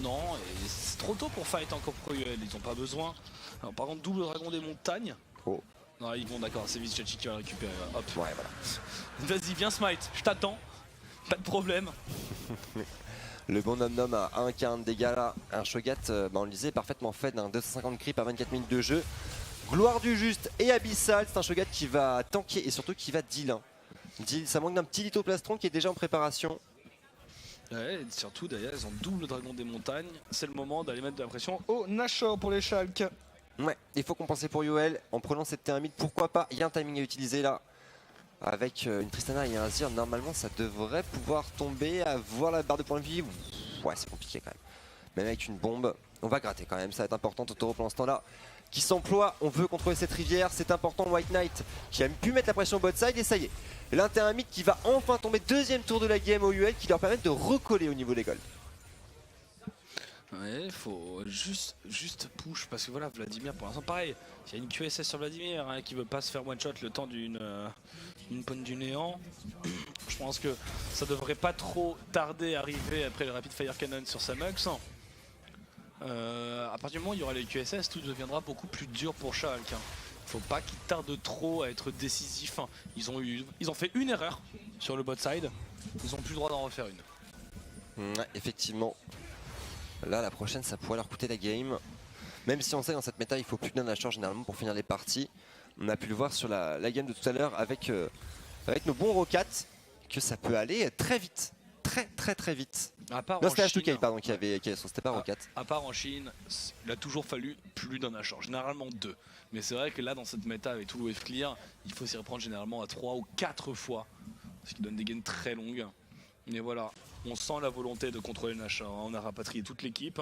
[SPEAKER 1] Non, et c'est trop tôt pour fight encore pro UL, ils ont pas besoin. Alors par contre, double dragon des montagnes.
[SPEAKER 2] Oh.
[SPEAKER 1] Non, ils vont d'accord, c'est Vizichachi qui va le récupérer. Hop.
[SPEAKER 2] Ouais, voilà.
[SPEAKER 1] Vas-y, viens smite, je t'attends. Pas de problème.
[SPEAKER 2] Le bon nom à 1,40 dégâts là. Un Shogat, on le disait, parfaitement fait d'un 250 creep à 24 minutes de jeu. Gloire du juste et abyssal, c'est un Shogat qui va tanker et surtout qui va deal, hein. Ça manque d'un petit lithoplastron qui est déjà en préparation.
[SPEAKER 1] Ouais, et surtout d'ailleurs, ils ont double dragon des montagnes. C'est le moment d'aller mettre de la pression au Nashor pour les Schalke.
[SPEAKER 2] Ouais, il faut compenser pour UL en prenant cette thermite, pourquoi pas. Il y a un timing à utiliser là. Avec une Tristana et un Azir, normalement ça devrait pouvoir tomber, avoir la barre de points de vie. Ouais, c'est compliqué quand même. Même avec une bombe, on va gratter quand même, ça va être important. Totoro pour l'instant là, qui s'emploie, on veut contrôler cette rivière, c'est important. White Knight qui a pu mettre la pression bot side et ça y est. L'intermite qui va enfin tomber, deuxième tour de la game au UL qui leur permet de recoller au niveau des golds.
[SPEAKER 1] Ouais, faut juste push parce que voilà, Vladimir pour l'instant pareil, il y a une QSS sur Vladimir hein, qui veut pas se faire one shot le temps d'une pointe du néant. Je pense que ça devrait pas trop tarder à arriver après le Rapid Fire Cannon sur Samux. À partir du moment où il y aura les QSS, tout deviendra beaucoup plus dur pour Schalke. Hein. Faut pas qu'il tarde trop à être décisif. Hein. Ils ont fait une erreur sur le bot side, ils ont plus le droit d'en refaire une.
[SPEAKER 2] Ouais, effectivement. Là, la prochaine, ça pourrait leur coûter la game. Même si on sait dans cette méta, il faut plus d'un Nashor généralement pour finir les parties. On a pu le voir sur la game de tout à l'heure avec nos bons Rocats, que ça peut aller très vite. Très vite. Non, c'était H2K, pardon, qui avait c'était pas Rocat.
[SPEAKER 1] À part en Chine, il a toujours fallu plus d'un Nashor, généralement 2. Mais c'est vrai que là, dans cette méta avec tout le wave clear, il faut s'y reprendre généralement à 3 ou 4 fois. Ce qui donne des gains très longues. Mais voilà, on sent la volonté de contrôler le Nashor. On a rapatrié toute l'équipe.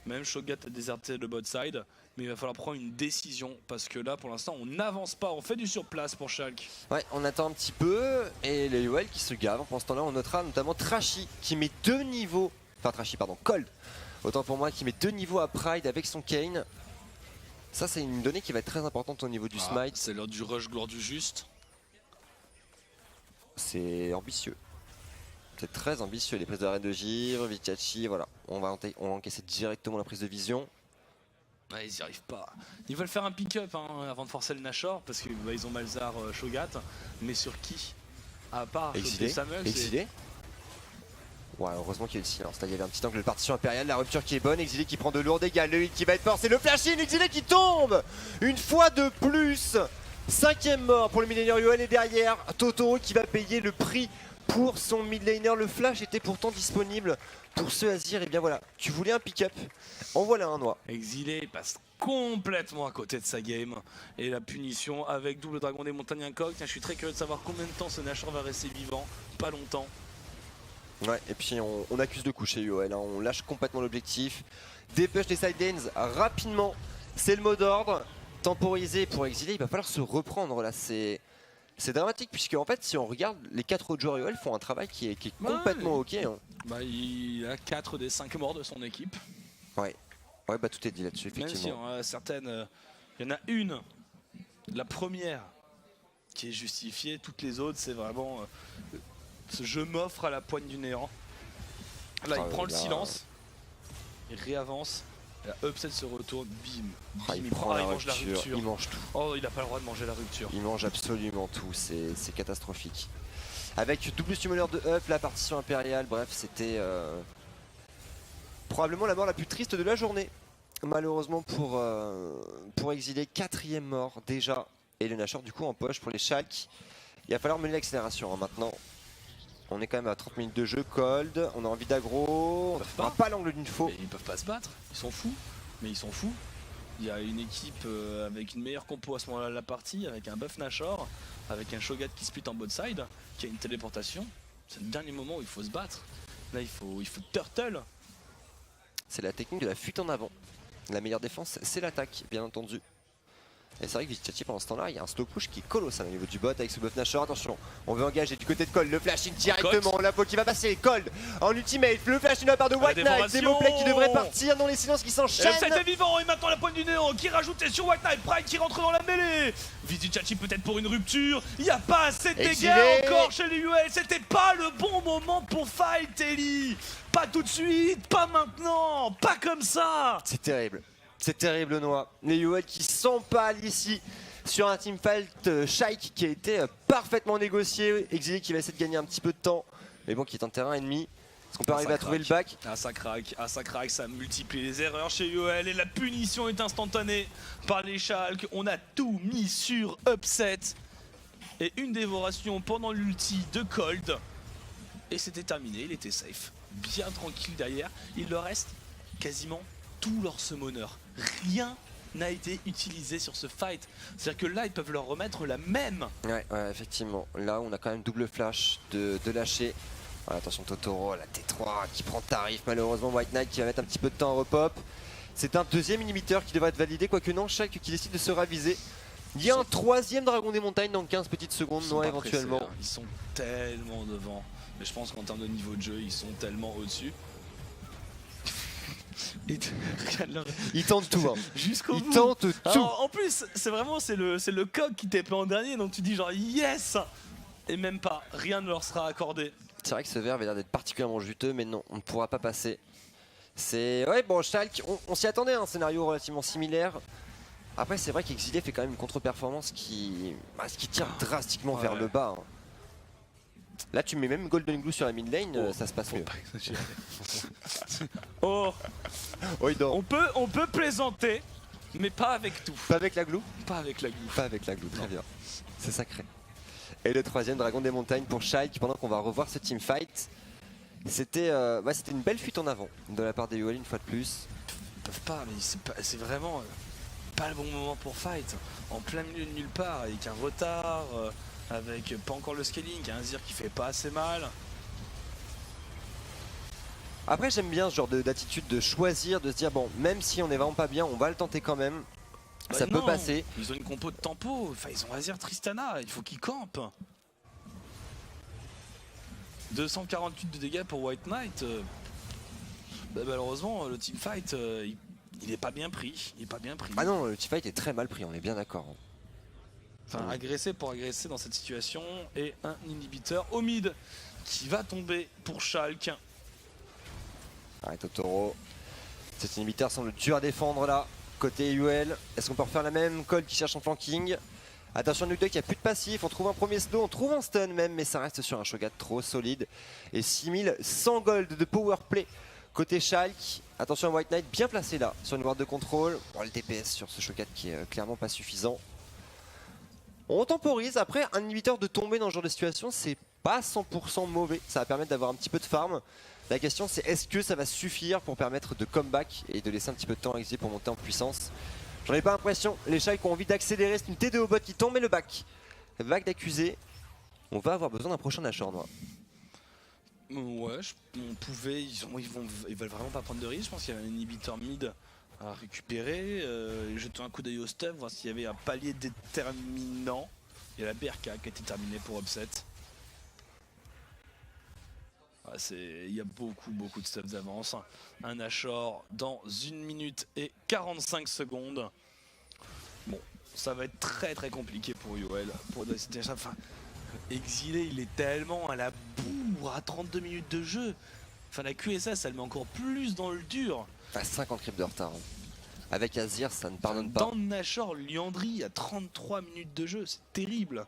[SPEAKER 1] Même Shogat a déserté le bot side. Mais il va falloir prendre une décision parce que là pour l'instant on n'avance pas, on fait du surplace pour Schalke.
[SPEAKER 2] Ouais, on attend un petit peu et les UL qui se gavent. Pendant ce temps là on notera notamment Trashy qui met 2 niveaux, enfin Trashy pardon, Cold, autant pour moi, qui met 2 niveaux à Pride avec son Kayn. Ça c'est une donnée qui va être très importante au niveau du smite.
[SPEAKER 1] C'est l'heure du rush gloire du juste.
[SPEAKER 2] C'est ambitieux. C'est très ambitieux, les prises de reine de givre, Vichachi, voilà. On va encaisser directement la prise de vision.
[SPEAKER 1] Ouais, ils n'y arrivent pas. Ils veulent faire un pick-up hein, avant de forcer le Nashor parce qu'ils ont Malzar, Shogat. Mais sur qui? À part Samuel.
[SPEAKER 2] Exilé. Ouais, heureusement qu'il y a eu le silence. Là, il y avait un petit angle de partition impériale, la rupture qui est bonne. Exilé qui prend de lourds dégâts. Le hit qui va être forcé. Le flash-in, Exilé qui tombe une fois de plus. 5ème mort pour le mid laner UL et derrière Totoro qui va payer le prix pour son mid laner. Le flash était pourtant disponible pour ce Azir. Et bien voilà, tu voulais un pick-up, en voilà un noix.
[SPEAKER 1] Exilé passe complètement à côté de sa game. Et la punition avec double dragon des montagnes incognito. Tiens, je suis très curieux de savoir combien de temps ce Nashor va rester vivant. Pas longtemps.
[SPEAKER 2] Ouais, et puis on accuse de coup chez UOL, hein. On lâche complètement l'objectif. Dépêche les side lanes rapidement, c'est le mot d'ordre. Temporiser pour Exilé, il va falloir se reprendre là, c'est dramatique puisque en fait si on regarde les 4 autres joueurs UOL font un travail qui est complètement ok. Hein.
[SPEAKER 1] Bah, il a 4 des 5 morts de son équipe.
[SPEAKER 2] Ouais, bah tout est dit là-dessus effectivement.
[SPEAKER 1] Même si certaines, il y en a une, la première, qui est justifiée, toutes les autres c'est vraiment ce jeu m'offre à la poigne du néant. Là il prend le silence, il réavance. La upset se retourne, bim,
[SPEAKER 2] il
[SPEAKER 1] mange la rupture.
[SPEAKER 2] Il mange tout.
[SPEAKER 1] Oh, il n'a pas le droit de manger la rupture.
[SPEAKER 2] Il mange absolument tout, c'est catastrophique. Avec double summoner de up, la partition impériale, bref, c'était probablement la mort la plus triste de la journée. Malheureusement pour Exilé, 4ème mort déjà. Et le Nashor du coup en poche pour les Schalke. Il va falloir mener l'accélération hein, maintenant. On est quand même à 30 minutes de jeu, Cold, on a envie d'aggro, on n'a pas l'angle d'une faux.
[SPEAKER 1] Mais ils peuvent pas se battre, ils sont fous, mais ils sont fous. Il y a une équipe avec une meilleure compo à ce moment-là de la partie, avec un buff Nashor, avec un Shogat qui split en bot side, qui a une téléportation. C'est le dernier moment où il faut se battre. Là il faut turtle.
[SPEAKER 2] C'est la technique de la fuite en avant. La meilleure défense, c'est l'attaque, bien entendu. Et c'est vrai que Vichachi pendant ce temps-là, il y a un slow push qui est colossal au niveau du bot avec ce buff Nashor. Attention, on veut engager du côté de Cold, le flash in directement, la faute qui va passer, Cold en ultimate, le flash in de la part de White Knight, des mots-play qui devraient partir dans les silences qui s'enchaînent.
[SPEAKER 1] Le est vivant et maintenant la pointe du néant qui rajoute sur White Knight, Pride qui rentre dans la mêlée. Vichachi peut-être pour une rupture, il n'y a pas assez de dégâts encore chez les UL, c'était pas le bon moment pour fight Ellie. Pas tout de suite, pas maintenant, pas comme ça.
[SPEAKER 2] C'est terrible. C'est terrible Noah. Les UOL qui s'empalent ici sur un teamfight Schalke qui a été parfaitement négocié. Exilé qui va essayer de gagner un petit peu de temps. Mais bon qui est en terrain ennemi. Est-ce qu'on peut arriver à trouver le back?
[SPEAKER 1] Ça craque, ça multiplie les erreurs chez UOL et la punition est instantanée par les Schalke. On a tout mis sur upset. Et une dévoration pendant l'ulti de Cold. Et c'était terminé, il était safe. Bien tranquille derrière. Il leur reste quasiment tous leurs summoners. Rien n'a été utilisé sur ce fight. C'est-à-dire que là, ils peuvent leur remettre la même.
[SPEAKER 2] Ouais, effectivement. Là, on a quand même double flash de lâcher. Voilà, attention Totoro, la T3 qui prend tarif. Malheureusement, White Knight qui va mettre un petit peu de temps en repop. C'est un deuxième inhibiteur qui devrait être validé. Quoique non, Schalke qui décide de se raviser. Il y a un 3ème dragon des montagnes dans 15 petites secondes, non, éventuellement.
[SPEAKER 1] Pressés, hein. Ils sont tellement devant. Mais je pense qu'en termes de niveau de jeu, ils sont tellement au-dessus.
[SPEAKER 2] Il tente tout hein.
[SPEAKER 1] Jusqu'au bout.
[SPEAKER 2] Il tente tout.
[SPEAKER 1] Alors, en plus c'est le coq qui t'est en dernier, donc tu dis genre yes. Et même pas, rien ne leur sera accordé.
[SPEAKER 2] C'est vrai que ce verre avait l'air d'être particulièrement juteux, mais non, on ne pourra pas passer. C'est ouais bon, Schalke, on s'y attendait, un scénario relativement similaire. Après c'est vrai qu'Exilé fait quand même une contre-performance qui tire drastiquement vers le bas hein. Là tu mets même Golden Glue sur la mid lane, ça se passe mieux.
[SPEAKER 1] Oh,
[SPEAKER 2] Oui, non.
[SPEAKER 1] on peut plaisanter, mais pas avec tout.
[SPEAKER 2] Pas avec la glue?
[SPEAKER 1] Pas avec la glue.
[SPEAKER 2] Pas avec la glue, très bien. C'est sacré. Et le troisième, Dragon des Montagnes pour Shulk, pendant qu'on va revoir ce teamfight. C'était une belle fuite en avant de la part des UL une fois de plus.
[SPEAKER 1] Ils peuvent pas, mais c'est vraiment pas le bon moment pour fight. En plein milieu de nulle part, avec un retard, avec pas encore le scaling, un Azir qui fait pas assez mal.
[SPEAKER 2] Après j'aime bien ce genre d'attitude de choisir, de se dire bon, même si on est vraiment pas bien, on va le tenter quand même.
[SPEAKER 1] Bah
[SPEAKER 2] ça
[SPEAKER 1] non,
[SPEAKER 2] peut passer.
[SPEAKER 1] Ils ont une compo de tempo, enfin ils ont Azir Tristana, il faut qu'ils campent. 248 de dégâts pour White Knight. Bah malheureusement le teamfight il est pas bien pris. Il est pas bien pris.
[SPEAKER 2] Ah non, le teamfight est très mal pris, on est bien d'accord.
[SPEAKER 1] Enfin agresser pour agresser dans cette situation. Et un inhibiteur au mid qui va tomber pour Shulk.
[SPEAKER 2] Ouais, Totoro. Cet inhibiteur semble dur à défendre là. Côté UL, est-ce qu'on peut refaire la même? Cold qui cherche son flanking. Attention, Nuke Duck, il n'y a plus de passif. On trouve un premier slow, on trouve un stun même, mais ça reste sur un Shogat trop solide. Et 6100 gold de power play côté Shulk. Attention à White Knight, bien placé là, sur une ward de contrôle. Bon, le DPS sur ce Shogat qui est clairement pas suffisant. On temporise. Après, un inhibiteur de tomber dans ce genre de situation, c'est pas 100% mauvais. Ça va permettre d'avoir un petit peu de farm. La question c'est est-ce que ça va suffire pour permettre de comeback et de laisser un petit peu de temps à Exilé pour monter en puissance. J'en ai pas l'impression. Les Shulk ont envie d'accélérer. C'est une TD au bot qui tombe et le back. Vague d'accusés. On va avoir besoin d'un prochain Nashor, moi.
[SPEAKER 1] Ouais, on pouvait. Ils veulent vraiment pas prendre de risque. Je pense qu'il y avait un inhibiteur mid à récupérer. Jeter un coup d'œil au stuff, voir s'il y avait un palier déterminant. Il y a la BRK qui a été terminée pour upset. Il y a beaucoup de stuff d'avance. Un Nashor dans 1 minute et 45 secondes. Bon, ça va être très compliqué pour UL. Enfin, Exilé, il est tellement à la bourre à 32 minutes de jeu. Enfin, la QSS, elle met encore plus dans le dur.
[SPEAKER 2] 50 creeps de retard. Avec Azir, ça ne pardonne pas.
[SPEAKER 1] Dans Nashor, Liandry à 33 minutes de jeu, c'est terrible.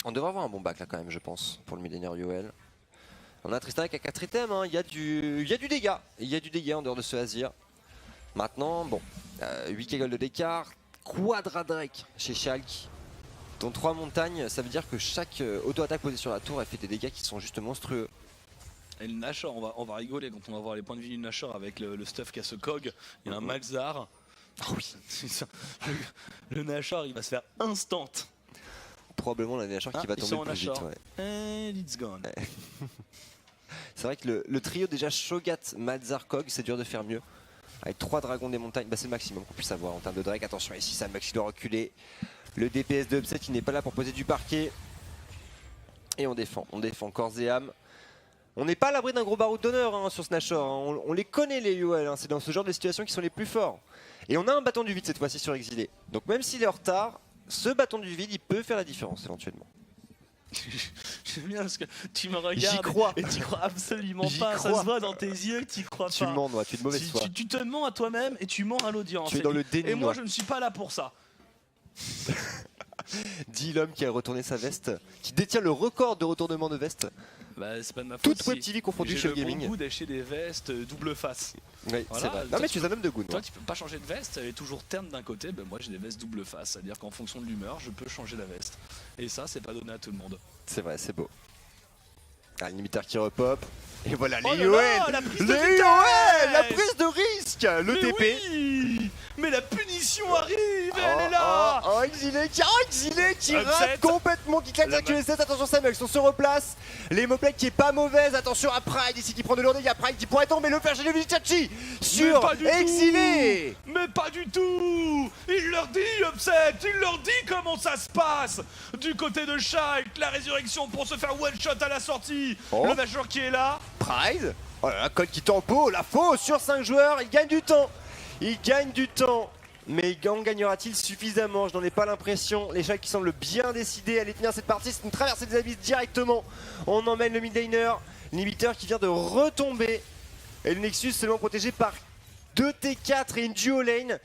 [SPEAKER 2] On devrait avoir un bon back là quand même, je pense, pour le millénaire UL. On a Tristana qui a 4 items, hein. Il y a du dégât. Il y a du dégât en dehors de ce Azir. Maintenant, bon, 8 gold d'écart. Quadra Drake chez Shulk. Dont 3 montagnes, ça veut dire que chaque auto-attaque posée sur la tour, elle fait des dégâts qui sont juste monstrueux.
[SPEAKER 1] Et le Nashor, on va rigoler quand on va voir les points de vie du Nashor avec le stuff qui a ce cog. Il y a un Malzar. Ah oui, le Nashor, il va se faire instant.
[SPEAKER 2] Probablement le Nashor qui va tomber le plus vite. Ouais.
[SPEAKER 1] And it's gone. Ouais.
[SPEAKER 2] C'est vrai que le trio déjà Shogat, Malzar, Kog, c'est dur de faire mieux. Avec 3 dragons des montagnes, c'est le maximum qu'on puisse avoir en termes de Drake. Attention ici, Samux il doit reculer. Le DPS de Upset qui n'est pas là pour poser du parquet. Et on défend corps et âme. On n'est pas à l'abri d'un gros baroud d'honneur hein, sur ce Nashor. Hein. On les connaît les UL, hein. C'est dans ce genre de situations qui sont les plus forts. Et on a un bâton du vide cette fois-ci sur Exilé. Donc même s'il est en retard, ce bâton du vide il peut faire la différence éventuellement.
[SPEAKER 1] J'aime bien parce que tu me regardes et tu crois absolument pas. Ça se voit dans tes yeux que tu crois pas.
[SPEAKER 2] Tu mens, toi, tu es de mauvaise foi.
[SPEAKER 1] Tu te mens à toi-même et tu mens à l'audience.
[SPEAKER 2] Tu es dans le déni.
[SPEAKER 1] Et moi je ne suis pas là pour ça.
[SPEAKER 2] Dit l'homme qui a retourné sa veste, qui détient le record de retournement de veste.
[SPEAKER 1] Bah, c'est pas de ma faute.
[SPEAKER 2] Toute Web TV confondue chez le gaming.
[SPEAKER 1] J'ai le bon goût d'acheter des vestes double face.
[SPEAKER 2] Oui, voilà, c'est vrai. Non mais tu es un homme de goût.
[SPEAKER 1] Toi tu peux pas changer de veste, elle est toujours terne d'un côté. Ben moi j'ai des vestes double face, c'est-à-dire qu'en fonction de l'humeur, je peux changer la veste. Et ça, c'est pas donné à tout le monde.
[SPEAKER 2] C'est vrai, c'est beau. Ah, l'inhibiteur qui repop. Et voilà les
[SPEAKER 1] UL, la prise de
[SPEAKER 2] risque, le TP.
[SPEAKER 1] Oui, mais la punition arrive, elle est là.
[SPEAKER 2] Exilé qui rate complètement, qui claque la QSS. Attention Samux, on se replace. L'hémoplate qui est pas mauvaise. Attention à Pride ici qui prend de lourds dégâts. Pride qui pourrait tomber, le faire chez le Chachi sur Exilé.
[SPEAKER 1] Mais pas du tout. Il leur dit Upset, il leur dit comment ça se passe. Du côté de Shulk, la résurrection pour se faire one shot à la sortie. Le Nashor qui est là.
[SPEAKER 2] Pride, oh là là, Colt qui tempo, la faux sur 5 joueurs, il gagne du temps. Mais en gagnera-t-il suffisamment? Je n'en ai pas l'impression. Les Shulk qui semblent bien décidés à aller tenir cette partie, c'est une traversée des abysses directement. On emmène le mid laner, l'inhibiteur qui vient de retomber. Et le Nexus seulement protégé par 2 T4 et une duo lane.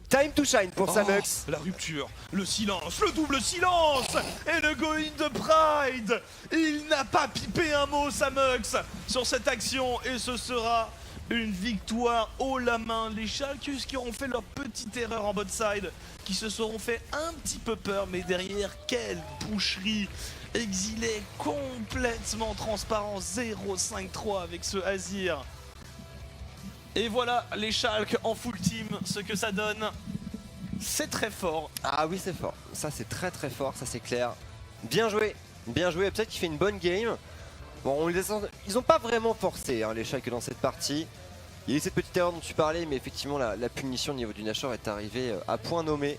[SPEAKER 2] Time to shine pour Samux.
[SPEAKER 1] La rupture, le silence, le double silence et le go-in de Pride. Il n'a pas pipé un mot Samux sur cette action et ce sera Une victoire haut la main. Les Schalkers qui auront fait leur petite erreur en bot side, qui se seront fait un petit peu peur, mais derrière, quelle boucherie. Exilé complètement transparent, 0-5-3 avec ce Azir. Et voilà les Schalke en full team, ce que ça donne. C'est très fort.
[SPEAKER 2] Ah oui, c'est fort. Ça, c'est très très fort, ça c'est clair. Bien joué. Bien joué. Peut-être qu'il fait une bonne game. Bon, ils n'ont pas vraiment forcé hein, les Schalke dans cette partie. Il y a eu cette petite erreur dont tu parlais, mais effectivement la punition au niveau du Nashor est arrivée à point nommé.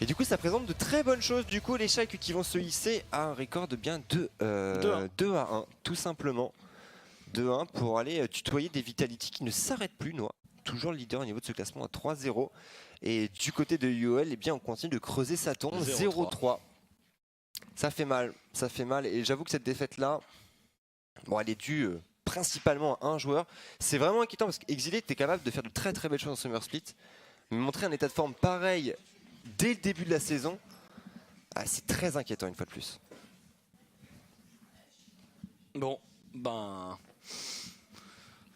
[SPEAKER 2] Et du coup ça présente de très bonnes choses. Du coup les Schalke qui vont se hisser à un record de bien 2 à 1, tout simplement. 2-1 pour aller tutoyer des Vitality qui ne s'arrêtent plus, Noah. Toujours le leader au niveau de ce classement à 3-0. Et du côté de UOL, eh bien, on continue de creuser sa tombe, 0-3. Ça fait mal, ça fait mal. Et j'avoue que cette défaite-là, bon, elle est due principalement à un joueur. C'est vraiment inquiétant parce qu'Exilé était capable de faire de très très belles choses en Summer Split. Mais montrer un état de forme pareil dès le début de la saison, c'est très inquiétant une fois de plus.
[SPEAKER 1] Bon, ben...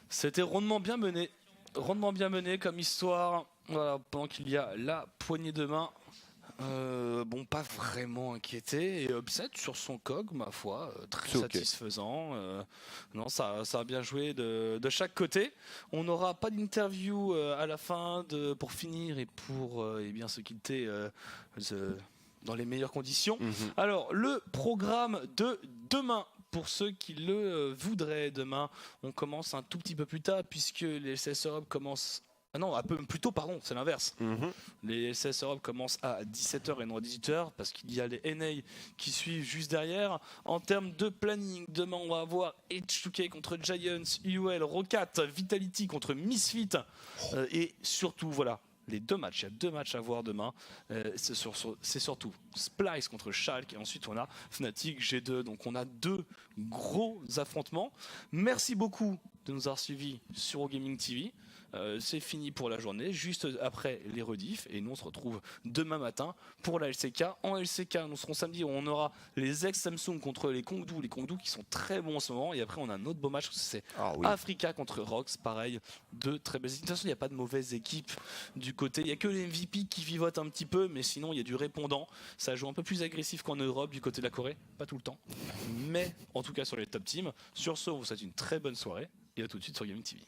[SPEAKER 1] C'était rondement bien mené. Rondement bien mené comme histoire. Voilà, pendant qu'il y a la poignée de main. Bon, pas vraiment inquiété. Et upset sur son cog, ma foi. Très satisfaisant. Non, ça a bien joué de chaque côté. On n'aura pas d'interview à la fin pour finir et pour eh bien, se quitter dans les meilleures conditions. Alors, le programme de demain. Pour ceux qui le voudraient, demain, on commence un tout petit peu plus tard puisque les LCS Europe commencent... Ah non, un peu plus tôt, pardon, c'est l'inverse. Les LCS Europe commencent à 17h et non à 18h parce qu'il y a les NA qui suivent juste derrière. En termes de planning, demain on va avoir H2K contre Giants, UL, Rocat, Vitality contre Misfit et surtout, voilà, les deux matchs, il y a deux matchs à voir demain. C'est surtout Splyce contre Schalke et ensuite on a Fnatic G2. Donc on a deux gros affrontements. Merci beaucoup de nous avoir suivis sur Gaming TV. C'est fini pour la journée, juste après les rediffs et nous on se retrouve demain matin pour la LCK. En LCK, nous serons samedi où on aura les ex-Samsung contre les Kongdoo qui sont très bons en ce moment et après on a un autre beau match, c'est Africa contre Rox, pareil, de très belles équipes. De toute façon il n'y a pas de mauvaise équipe du côté, il n'y a que les MVP qui vivotent un petit peu mais sinon il y a du répondant, ça joue un peu plus agressif qu'en Europe du côté de la Corée, pas tout le temps, mais en tout cas sur les top teams. Sur ce, on vous souhaite une très bonne soirée et à tout de suite sur Gaming TV.